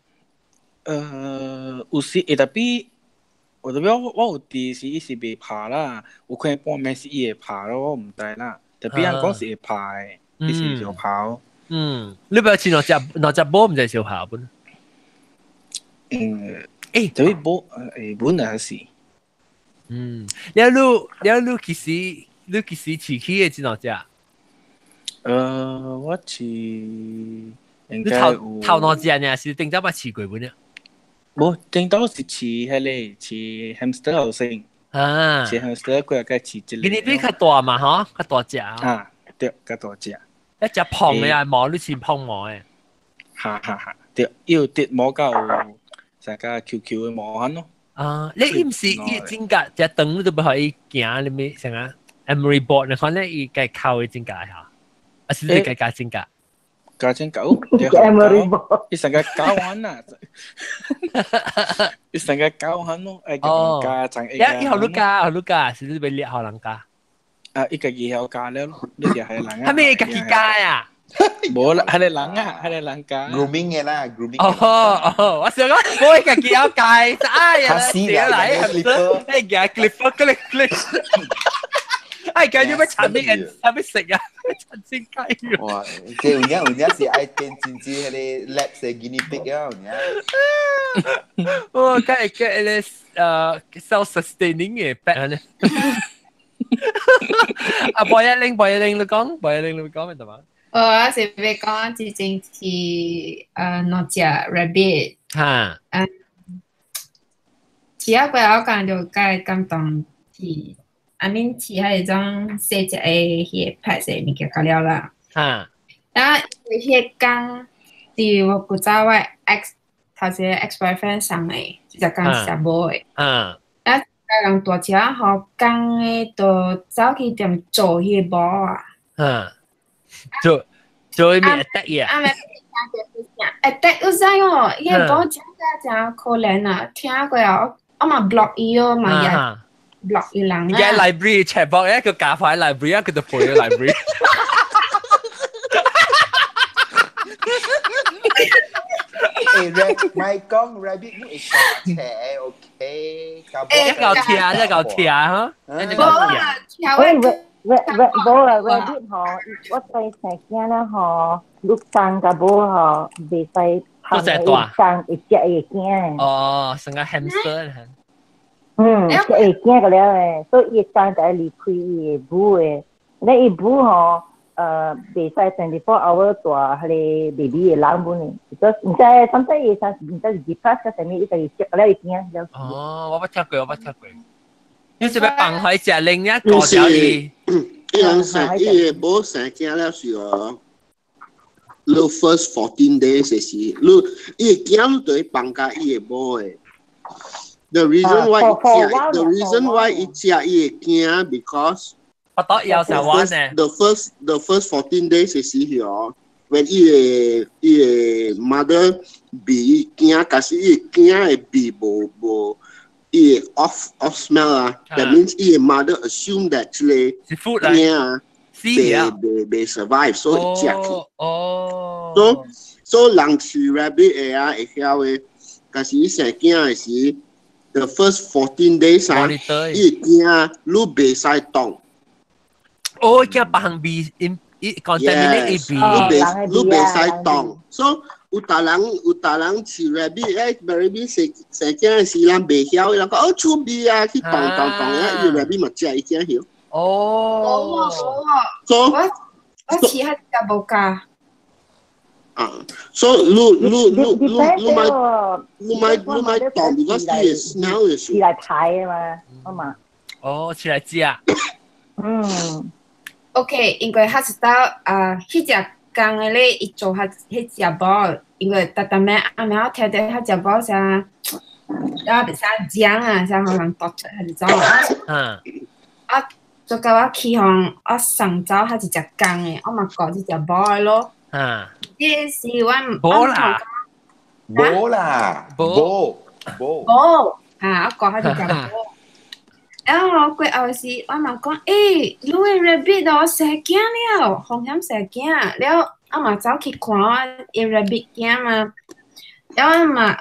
有時特別，我有啲是伊是未爬啦，有可能半暝是伊會爬咯，我唔知啦。特別人講是會爬嘅，伊是小跑。你不要似攞隻波唔就小跑本？就一波本來是。你幾時起嘅只攞隻？我似應該頭攞隻呢？是定咗把試過本啊？冇，定到是似係咧，似 hamster 後生。似 hamster 佢係似一個。你比較大嘛？嗬，較大隻啊。對，較大隻。一隻胖嘅又毛，你似胖毛嘅。哈，對，要跌毛到成個 QQ 嘅毛痕咯。你唔是伊指甲隻長你都不可以行，你咪成個 Emery board，你看咧伊該靠嘅指甲下，啊是你該加指甲。加指甲，Emery board，伊成個膠痕啊，伊成個膠痕咯，加長一。伊好你加，是你俾裂好人加。伊家己有加了，你就係人啊。係咪家己加呀？冇啦，係你人啊，係你人加。grooming 嘅啦，grooming。我想講，我家己有加，哎呀，點嚟？係嘅，clip。哎，家要咩產品係咩食啊？陳先雞。哇，即係有啲是愛變真係嗰啲 lab 嘅 guinea pig 啊，我梗係嘅self-sustaining 嘅 pet 咧。博一玲，你講咩啫嘛？我是要講之前是攞隻 rabbit，似啊，佢我講就該感動是，面似係種細隻嘅嘢拍攝物件搞了啦。然後佢講是我古早我頭先 ex-boyfriend 上嚟，就講是冇嘅。人大隻好講誒，就走去點做迄個毛啊。做咩得嘢？得有啥哦？伊個毛真可憐啊！聽過啊，我嘛 block 伊哦，嘛也 block 伊人啊。而家 library check box 一個假塊 library 一個就配咗 library。咪講 rabbit 唔係假嘅 ，OK。一嚿鐵嚇。rabbit 嗬，我細成驚啦嗬，陸生個波嗬，未使都隻大，生一隻會驚。哦，成個 hamster 隻會驚個了誒，所以生就係離開伊個母誒，你伊母嗬。未使24 hour 大，佢哋 baby 嘅冷門嘅，唔知甚至伊生唔知2+個什麼，伊就食了已經。我冇聽過。你是咪放開隻另一個條魚？伊冇成驚了是哦。你 first 14 days 是，你伊驚對放假伊個冇誒。The reason why 伊食伊個驚 because。我當有時玩呢。The first 14 days 是時候， when 伊个 mother 鼻惊，但是伊惊的鼻无伊 off smell 啊 ，that means 伊个 mother assume that 这个惊啊，被 survive， 所以食去。so 人饲 rabbit 的啊会晓的，但是伊生惊的时 ，the first 14 days 啊，伊惊你袂使动。哦，驚別行鼻，伊 contaminate 鼻，你袂使動，所以有大人飼 rabbit，rabbit 生驚嘅時，人袂曉，人講哦出鼻啊，去動，伊 rabbit 嘛食伊驚曉。哦，我飼下只無加。所以你咪動 because 伊嘅 smell 嘅事。飼嚟睇啊嘛，好嘛？哦，飼嚟食。OK， 因為他知道迄隻工嘅咧，伊做下迄隻包，因為特咩阿苗聽到他隻包啥，然後別啥漿啊，啥可能剁出還是怎啊？做到我起行，我上晝他一隻工嘅，我嘛搞一隻包嘅咯。這是我冇啦，我搞下一隻包。然後過後時，我嘛講，你個 rabbit 哦蛇驚了，風險蛇驚，然後我嘛走去看我個 rabbit 驚嘛，然後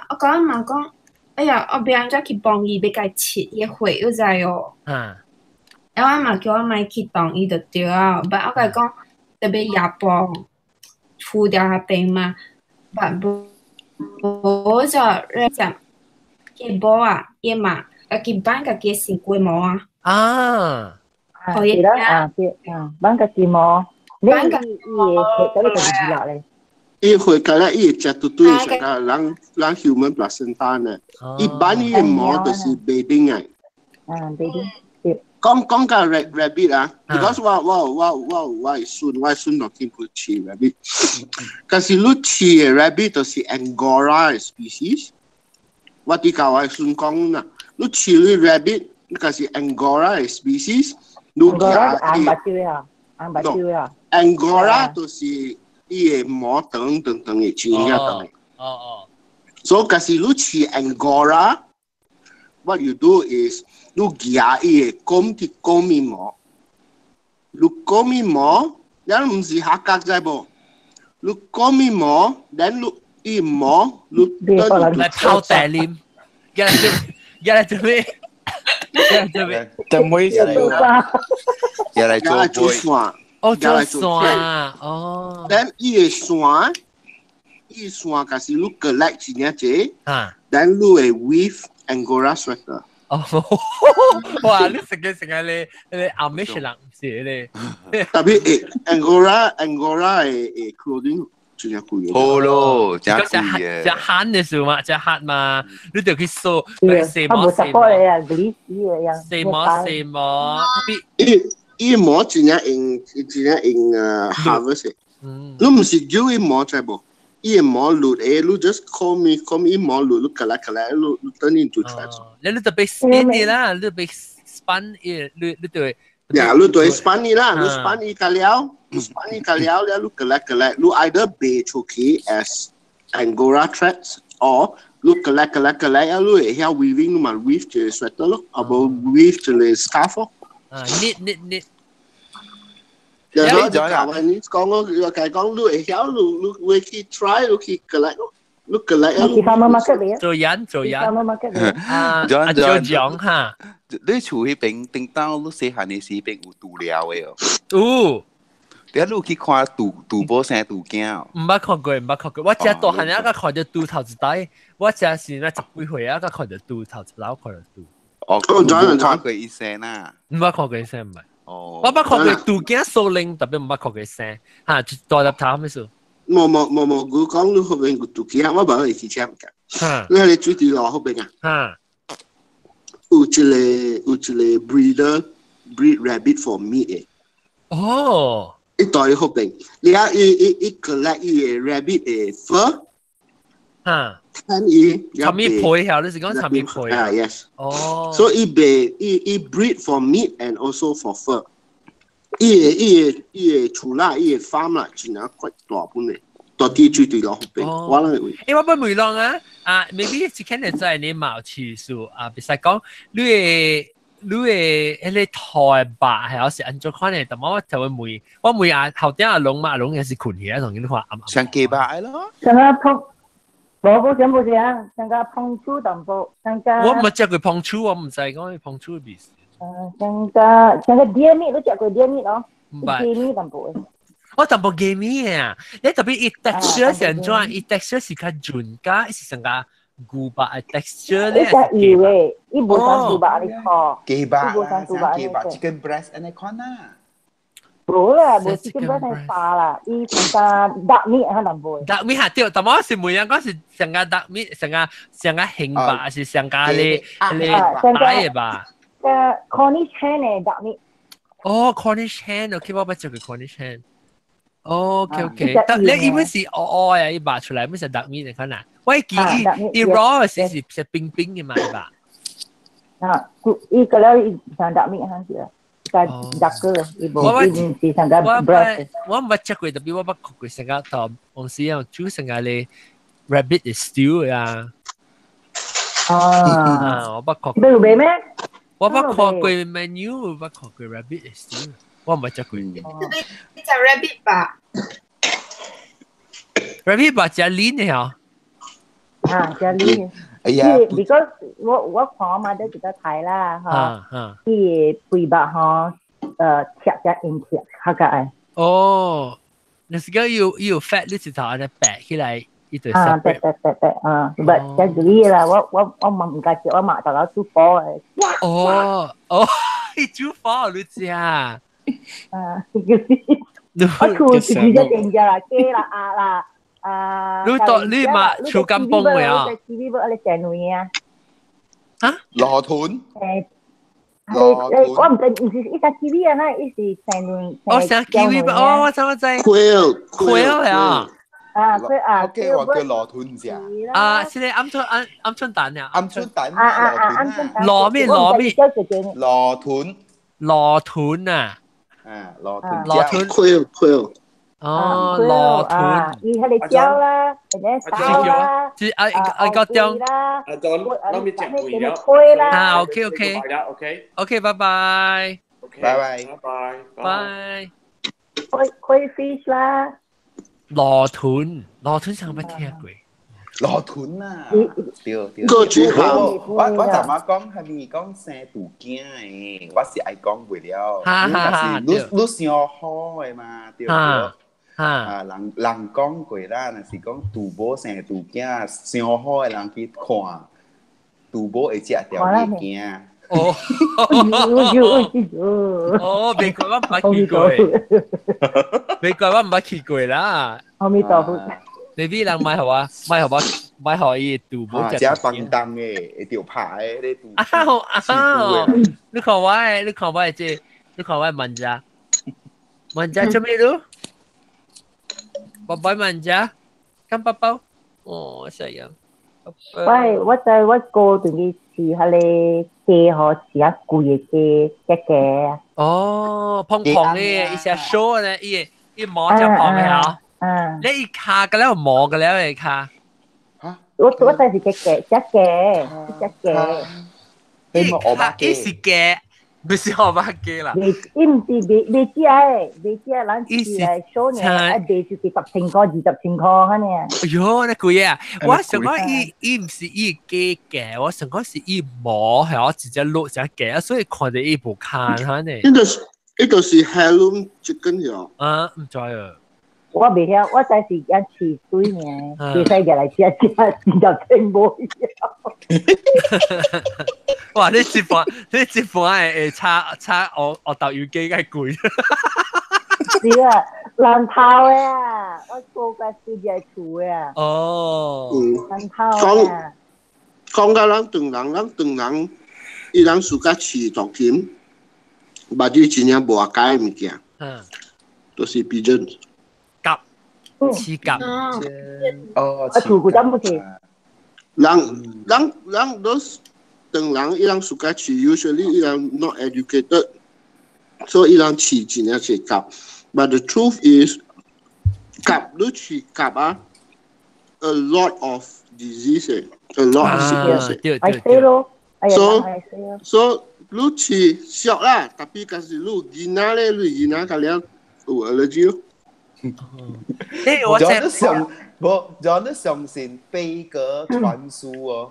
我講，哎呀，我別人再去幫伊，要甲伊切伊個血，有知哦。然後我嘛叫我咪去動伊就對啊，但我甲伊講特別壓磅，除掉下病嘛，但無就隻個包啊，伊嘛。cái bán cái xì quê mò thì đó bán cái xì mò nếu cái cái gì lạ này 伊回家咧，伊食到對食啊，人 human placenta 呢，一般伊毛就是 baby 嘅。講個 rabbit 啊 ，because 我孫落天會飼 rabbit， 但是你飼嘅 rabbit 就是 Angora species， 我啲教我孫講啦。你飼你 rabbit， 你就是 Angora species。Angora 硬白蕉啊 ，Angora 就是伊個毛長嘅，像一樣嘅。所以就是你飼 Angora，what you do is 你夾伊個公面毛，你公面毛，你唔是下格仔噃，你公面毛，然後伊毛，你來泡大啉，要來準備，等我一下，要來做線，做線，哦。然伊個線，就是你collect 一隻隻，然你會 weave Angora sweater。哇！你成個你阿美是人唔是你，特別 Angora 嘅 clothing。好咯，真貴嘅。隻慳嘅數嘛，隻慳嘛，你就去掃四毛，伊毛真係用harvest，你唔是叫伊毛在無？伊毛綠誒，你 just come 伊毛綠，你夾嚟，你turn into trash。你特別 spin 嘅啦，你特別 spin 嘅，你對。呀，你對 spin 嘅啦，你 spin 伊個了。Spani kalau dia lu collect, lu either bay choki as Angora threads or lu collect, lu here weaving lu man weave je sweater lo, abo weave je scarf lo. Knit. Ya lo, kawan ni講cái講lu here lu we ki try lu ki collect lo, lu collect lu. Kita mau makan dia. 做人。Kita mau makan dia. 做樣哈。你厝迄邊頂到你細漢嘅時邊有杜了嘅哦。你路去看杜波生杜囝，唔捌看過，我只大漢仔個看到杜頭一代，我只是那十幾歲啊個看到杜頭一代，看到杜。我看過一聲啦，唔捌看過一聲唔係。我捌看過杜囝數零，特別唔捌看過一聲，嚇大粒頭咩數？冇，佢講你後邊個杜囝，我冇去聽㗎。你係最地路後邊啊？有一個 breed rabbit for meat 嘅。哦。一代後邊，你啊一 collect 伊個 rabbit 嘅 fur，睇伊參與配下，你是講參與配啊 ？Yes。哦。So 伊 breed for meat and also for fur。伊个厝啦，伊个 farm 啦，真係quite大本嘅，到啲最對落後邊，我諗會。我不梅浪啊，maybe 只肯定在你冇次數啊，比如講你迄個台吧，係有時按照看嘅，但我就會梅，我梅啊後頂阿龍嘛，阿龍也是困起來，同佢話啱啱。上幾把咯？上個碰，冇全部這樣，上個碰觸淡薄，上個。我唔係食過碰觸，我唔知講碰觸嘅意思。上個點米，你食過點米咯？唔係。點米淡薄。我淡薄點米啊！你特別伊 texture 係怎？伊 texture 是較潤㗎，係上個牛排嘅 texture 咧。係有嘅，伊冇上牛排你錯。雞巴啦，雞巴 chicken breast 安尼款啊。冇啦，冇 chicken breast 係化啦，伊上個dark meat 係淡薄。dark meat 係對，但我是每樣嗰時上個 dark meat 上個杏吧，是上個你擺嘅吧。Cornish hen 嘅 dark meat。哦 ，Cornish hen，OK， 我不知佢 Cornish hen。OK，但你因為是哦呀，一拔出來，唔是 dark meat 你看呐。我記伊 raw 是冰冰嘅嘛，係吧？啊，伊個了伊上 dark meat 係是，個 dark 嘅，伊冇伊是上個 breast。我唔食過，特別我不食過上個當公司有煮上個咧 rabbit stew 啊。我不學。你有買咩？我不學過 menu， 不學過 rabbit stew， 我唔食過。你食 rabbit 吧 ？rabbit 吧，食鏈嘅嗬。啊，食鏈。哎呀 ，because 我看我媽都記得睇啦，嚇。伊肥肉嗬，切硬切，嚇個誒。哦，那時候有 fat， 你直頭安尼白起來。啊，對，唔係食嗰啲啦，我唔介意，我買到煮火嘅。哦，你煮火你知啊？嗰啲，我煮自己一定㗎啦，雞啦、鴨啦，你買煮金崩嘅啊？你成類啊？嚇？羅豚。我唔知，唔是一隻 kiwi 啊，那一是成類。我食 kiwi， 我知。Quail 係啊。佢，OK， 我叫羅豚啫。是你鵪鶉蛋啊？鵪鶉蛋羅咩？羅豚啊！羅豚。Quail。哦，羅豚。伊喺你椒啦，或者燒啦，個張。阿 John， 我咪講會了。啊 ，OK， 拜拜。拜。開 fish 啦。羅豚上乜聽過？羅豚啊，對。個最好。我就嘛講係咪講生杜驚誒？我是愛講過了。你想好嘅嘛？對。人講過啦，那是講杜甫生杜驚，想好嘅人去看，杜甫會食條嘢驚。哦，美國我唔捌去過，美國我唔捌去過啦。阿彌陀佛。你啲人買何以杜甫食笨蛋嘅，一條牌咧杜。你看我即，你看我問咋做咩咯？寶寶問咋？金包包，哦，係啊。喂，我過段嘅事係你。雞可食一攰嘅雞嘅。哦，胖胖嘅，一下 show 咧，一摸就胖嘅嚇。你一卡嘅咧，摸嘅咧，你卡。我睇是隻嘅。一是嘅，不是我把雞啦。你唔是未知啊？咱是係 show 呢，一地就幾10千塊、20千塊呢。哎呦，那貴啊！我想講伊唔是伊雞嘅，我想講是伊摸係我直接錄隻雞，所以看到伊部看下呢。呢度是 heirloom chicken 咗。啊，唔知啊。我未曉，我真是一次水呢，其實入嚟20千冇。哇！你節目係差我豆乳雞梗係攰。是啊，爛頭啊！我做個世界處啊。哦。爛頭啊！講到人頓人，伊人自家飼當天，把啲真正無解嘅物件，都是 pigeon。鴿，飼鴿。哦，飼鴿真唔係。人都。當人伊人自家飼 ，usually 伊人 not educated，所以伊人饲真正是甲。But the truth is， 甲你饲甲啊 ，a lot of disease，a lot of sickness。I say 咯，so 你飼俗啦，特別嗰時你囡仔咧，你囡仔嗰了有 allergy 咯。我真係相，我真係相信飛鴿傳書哦。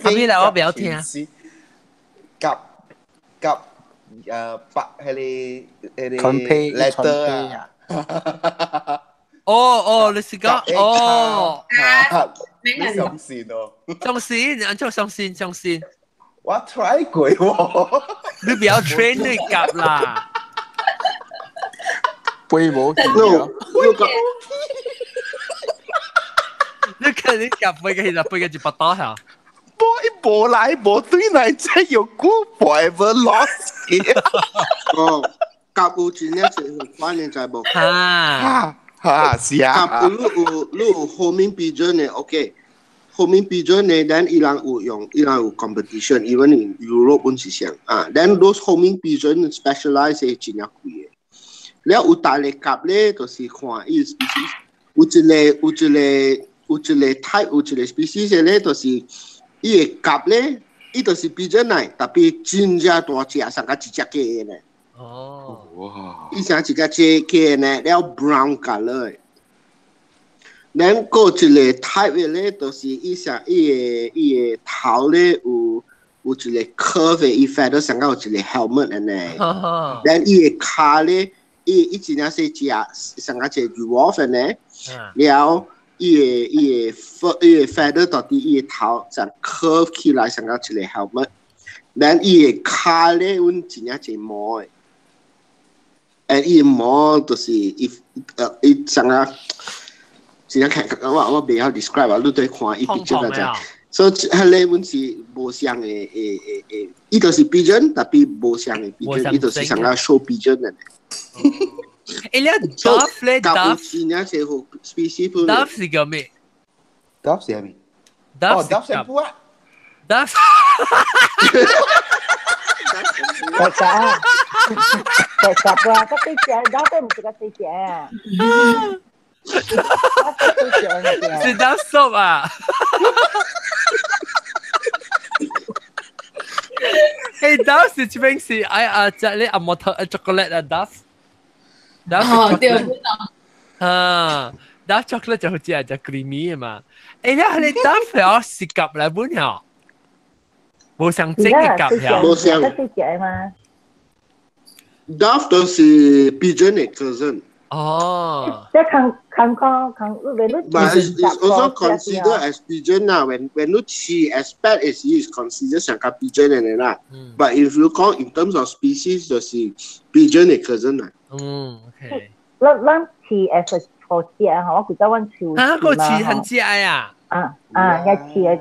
後面嚟我不要聽。夾白係你 letter 啊。你是講你相信哦？相信。我 try 過喎。你不要 train 你夾啦。背冇見啊！你看你夾背嘅，其實背嘅就不多下。無來無對來，真有股 forever lost 嘅。夾有真正係關鍵在無？是啊。夾你有 homing pigeon 嘅 ，OK。homing pigeon 咧 ，then 伊人有 competition，even in Europe 本是上啊。then those homing pigeon specialize 係真正貴嘅。了有大個夾咧，就是看伊 species， 有一個 type， 有一個 species 咧，就是伊個夾咧，伊就是pigeon嚟，特別真正大隻，上加一隻雞嘅咧。哇！伊像一隻雞嘅咧，了 brown color 嘅。然後一個 type 嘅咧，就是伊像伊個頭咧有一個 curve 嘅，伊 feather 上加有一個 helmet 嘅咧。然後伊個腳咧。伊真正是只上個只 revolve 呢，了伊個 feather 到底伊個頭就 curve 起來上個一個 helmet， 然後伊個腳咧，阮真正是毛誒，伊個毛就是伊上個真正看我袂曉 describe 啊，你對看伊 picture 就知。所以迄個阮是無像誒，伊就是 pigeon， 特別無像誒 pigeon， 伊就是上個 show pigeon 嘅。Ele é Duff, né? Duff是叫咩 ？Duff 是咩？ Duff 是咩 ？Duff 啊！個對隻，Duff 唔係個對隻啊！是 Duff soap 啊！Hey Duff 是這邊是隻你阿摩托chocolate 啊 Duff。對Duff chocolate 就好似係隻 creamy 啊嘛。你Duff 係食夾嚟本呀？冇上整嘅夾呀？冇上。Duff 都是 pigeon 嘅 cousin。即係看 But it's also considered as pigeon 啦。When you see as pet is considered 上個 pigeon 嘅啦。But if you call in terms of species 就是 pigeon 嘅 cousin 啦。OK。咱飼 as 錯隻啊，我覺得阮飼啊，個飼很隻啊。一飼。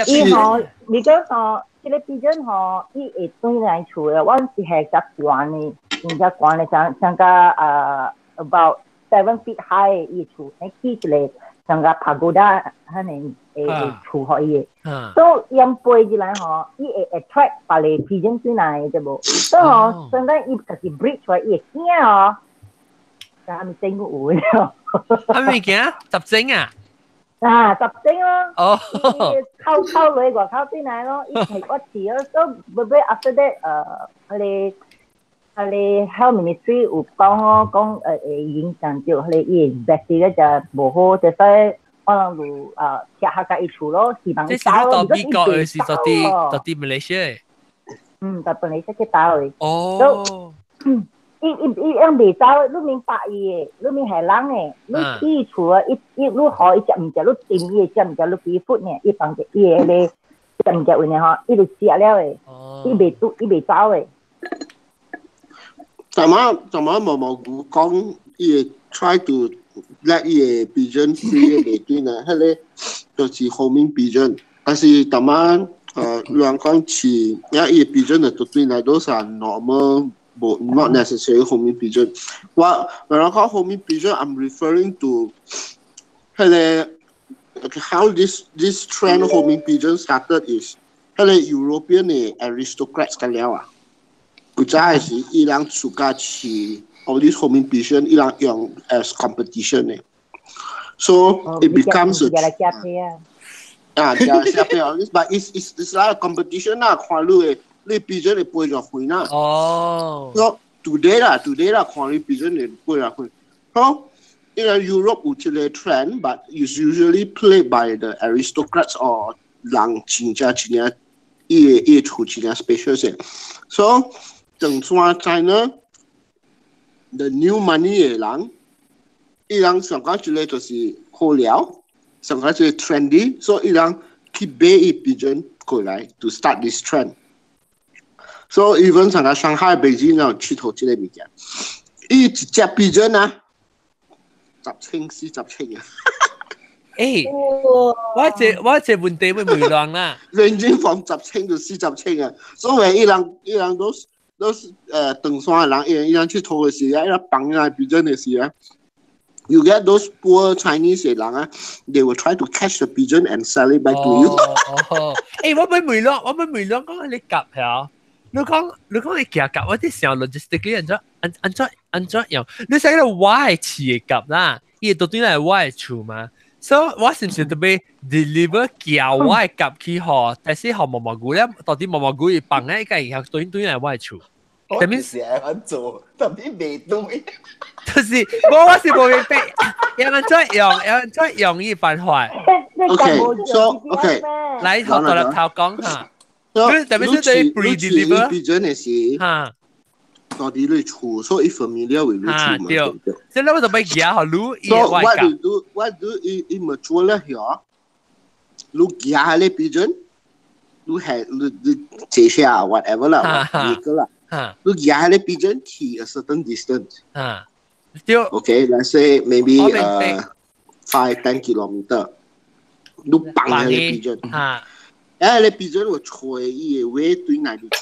伊嗬，如果嗬，即個 pigeon 嗬，伊會對嚟厝嘅，阮是係隻管嘅，真隻管嘅，像個about 7 feet high 伊厝，你起一個像個 pagoda 迄個厝互伊嘅，所以伊飛入來嗬，伊會 attract 別個 pigeon 對嚟嘅無，所以嗬，相當伊就是 breed 出來，伊會驚哦。但係咪整個會咯？係咪驚？十整啊？十整咯。哦。溝女個溝對嚟咯，伊係我飼咯，所以 after that 佢哋 health ministry 有講影響到佢哋伊 bacteria 就無好，就所以可能就貼下個伊厝咯，希望佢打咯。即係到美國是到啲 Malaysia。到 Malaysia 去打佢。哦。伊樣未走，你明白伊嘅，你明係人嘅，你起厝啊，你好伊食唔食，你掂伊食唔食，你俾飯呢，伊幫隻伊嘅咧食唔食嘅呢嗬，伊就食了嘅，伊未走嘅。怎麼毛菇講伊 try to let 伊 pigeon free 嘅對呢？迄個就是 homing pigeon， 但是怎麼亂講飼，伊 pigeon 就對呢都是 normal。Not necessarily homing pigeon. When I call homing pigeon, I'm referring to how this trend homing pigeon started is European aristocrats 嘅了啊。古早是伊人暑假去 all this home invasion 伊人用 as competition 呢 so it becomes a but it's like a competition 啦看你pigeon 你背咗去啦so today 啦看你pigeon 你背咗去 so in Europe 有一個 trend but it's usually played by the aristocrats or 人真正伊處真正 special 些 so 等陣在呢 the new money 嘅人伊人上個一個就是好料上個就是 trendy so 伊人去買伊 pigeon 過來 to start this trend so even 上個上海北京有佚佗這個物件伊一隻 pigeon 啊10,000 40,000啊我這問題會唔亂啦 ranging from 10,000 to 40,000啊所以伊人都登山嘅人伊人去佗嘅時啊伊人綁啊 pigeon 嘅時啊You get those poor Chinese 嘅人啊 they will try to catch the pigeon and sell it back to you 我咪梅朗講你夾係你講你夾我啲時候 logistically 安怎樣你使到我係似嘅夾啦伊到底係我係處嘛所以我是唔是特別 deliver 夾我係夾去學但是學毛毛菇咧到底毛毛菇要綁喺一個以後對係我係處特別是安做特別未對就是我是冇明白要再用呢辦法 OK 來頭講下特別是對 pre-deliver pigeon 嘅時到底你處所以 familiar with 你處嘛對唔對即係我就俾夾學你 so what do you mature 咧嗬你夾你 pigeon 你接下 whatever 啦你夾你 pigeon to a certain distance okay let's say maybe 5-10 kilometer 你綁你 pigeon 你 pigeon 會吹伊嘅way 對哪裡處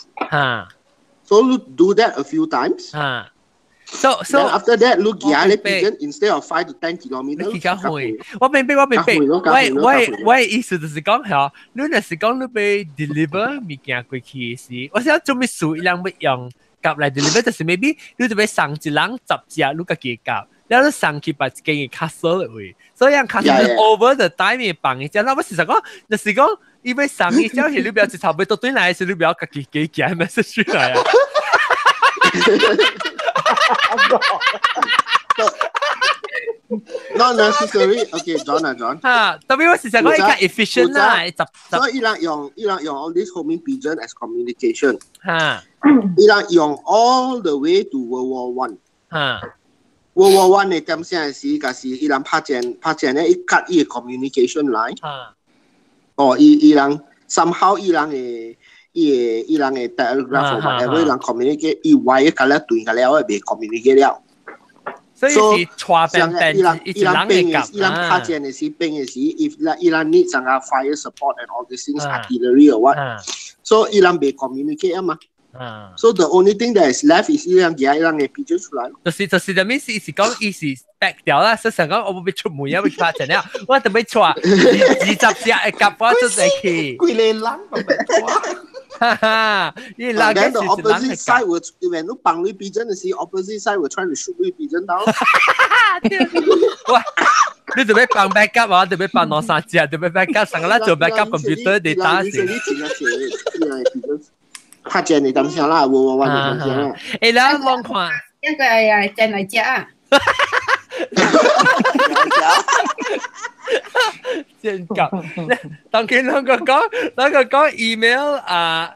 So you do that a few times. So then after that, look, the pigeon instead of 5 to 10 kilometers. 我明白。我意思就是講嚇，你若是講你被 deliver 物件過去時，我想做咩事一樣要用夾來 deliver，就是 maybe 你就要送一人10隻，你個幾夾，然後你送去把一間嘅 castle 嘅位，所以樣 castle over the time 嘅綁一隻，那我事實講，就是講。因為上一小時你不要去差不多對來時你不要自己給夾 message 來啊。Not necessary. Okay, John. 特別我事實講一個 efficient 啦，所以伊人用 all this homing pigeon as communication. 伊人用 all the way to World War One. World War One 嘅點先係就是伊人拍戰咧，伊 cut 伊嘅 communication line。伊人 somehow 伊人嘅 telegraph or whatever 伊人 communicate 伊壞嘅咧斷嘅了未 communicate 了。所以是傳病伊人拍戰嘅時兵嘅時 if 伊人 need 上個 fire support and all these things artillery or what so 伊人未 communicate 啊嘛。So the only thing that is left is 伊人嘅 pigeon 出來。就是就咩事是講伊是 back 掉啦，所以成個我冇俾出門啊，俾拍成了，我特別錯20隻嘅夾我出嚟去。貴你冷咁樣。哈哈，你冷嘅 the opposite side will when you 綁你 pigeon 嘅時 opposite side will try to shoot 你 pigeon down。喂，你特別綁 backup 啊，特別綁兩三隻，特別 backup 成個啦做 backup computer data 先。拍戰你咁想啦，我你咁想啦。誒啦，望看，一個係真嚟隻啊！真夠，當佢兩個講 email 啊，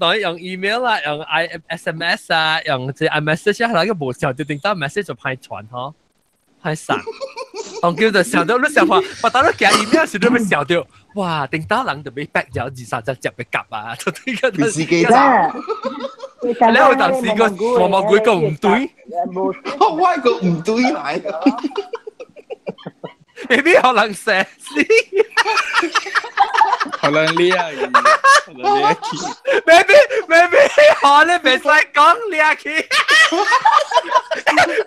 當然用 email 啊，用 SMS 啊，用即 iMessage 啊，那個無效就定到 message 就派傳嗬，派散。當佢就想到你想話，我打到寄 email 時都會想到，哇！定到人就俾 back 咗2-3隻嘅夾啊，就呢個都司機站。你有當時個毛毛鬼個唔對，我個唔對嚟。maybe 可能蛇絲，可能呢啊，maybe 可能未使講呢期，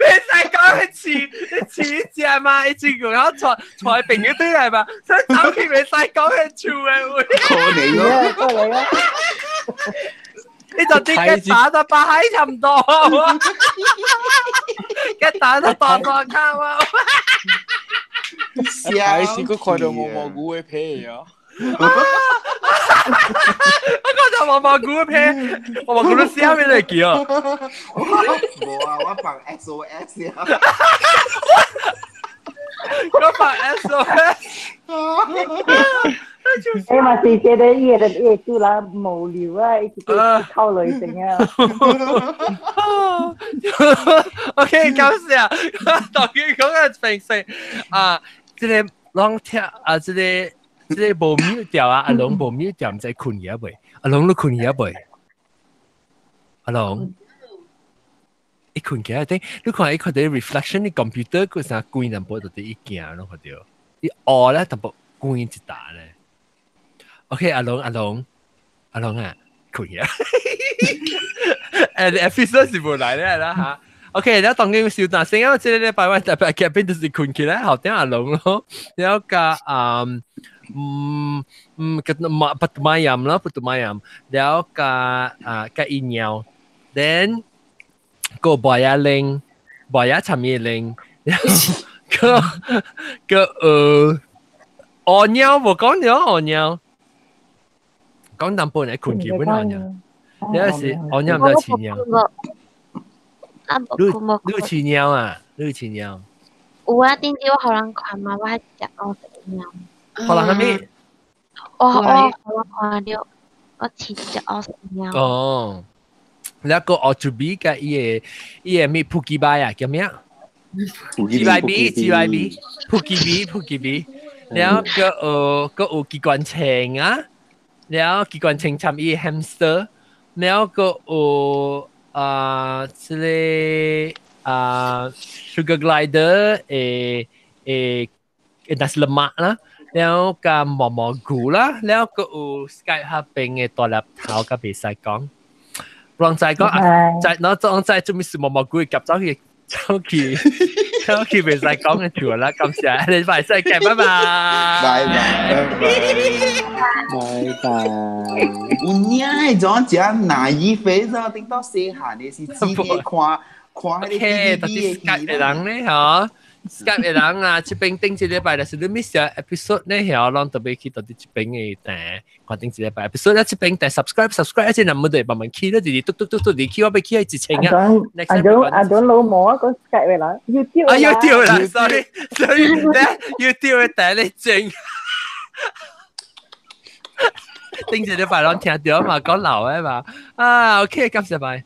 未使講似只嘛，一隻狗然後坐平嗰堆係嘛，所以早期未使講係處嘅會。過嚟咯。你就啲嘅打到把閪差唔多，嘅打到多卡啊！係試過看到蘑菇嘅皮啊！我講就蘑菇嘅皮，蘑菇都笑咩嚟叫？冇啊，我放 SOS 啊！我放 SOS。哎嘛，是覺得夜的夜住啦無聊啊，一直靠女性啊。OK， 感謝。當然講嘅平時啊，即係朗聽啊，即係無 mute 掉啊，阿龍無 mute 掉，唔使困嘢未？阿龍你困嘢未？阿龍，你困嘅啲，你看啲 reflection，你 computer 嗰陣關人波到啲一件咯，佢哋，你學咧特別關一打咧。OK， 阿龍啊，困嘢。episode 是冇嚟咧啦嚇。OK，แล้วตอนนี้สิวตาเสียงว่าจะได้ไปว่าแต่แกเป็นตัวสิคุณคิดแล้ว好聽阿龍咯，แล้วก็ก็ปัตตมายามแล้วปัตตมายามแล้วก็อีเหนียว then ก็บอยาเล็งบอยาทำ嘢เล็งแล้วก็อ๋อเหนียว冇講咗อ๋อเหนียว講淡薄你คุณคิดไม่อ๋อเหนียวแล้ว是อ๋อเหนียว唔係似เหนียว綠鴟鳥啊，綠鴟鳥。有啊，頂日我互人看嘛，我食烏鴟鳥。互人啥物？我互人看到，我飼隻烏鴟鳥。哦，แล้วก็ออจูบีกับอีมีพูกิบายอ่ะ叫咩啊 ？GYB พูกิบีแล้วก็กีกวนเชงอ่ะแล้วกีกวนเชงทำอีแฮมสเตอร์แล้วก็即係sugar glider nasi lemak 啦，แล้วก็หมอกู啦，แล้วก็Skype 下邊嘅大粒頭嘅別使講，不然再講再嗱再做咩事หมอกู夾走去別使講嘅條啦，咁先你快啲嘅，拜拜。拜拜。有影迄種食哪一肥咗，頂到細漢嘅是自己看迄個 TVB 嘅戲人咧嗬。Skype 嘅人啊，這邊頂一禮拜就是你 miss 咗 episode 咧，然後讓特別去到啲這邊嘅看頂一禮拜 episode，咧這邊但 subscribe 一隻人冇對，慢慢 key 咧，直嘟你 key 我俾 key 係一千啊。I don't know 冇啊，個 Skype 嘅人 YouTube 啊 YouTube 啦 ，sorry 咧 YouTube 嘅第一正。頂一禮拜讓聽到嘛，講流嘅嘛，啊 OK，感謝拜。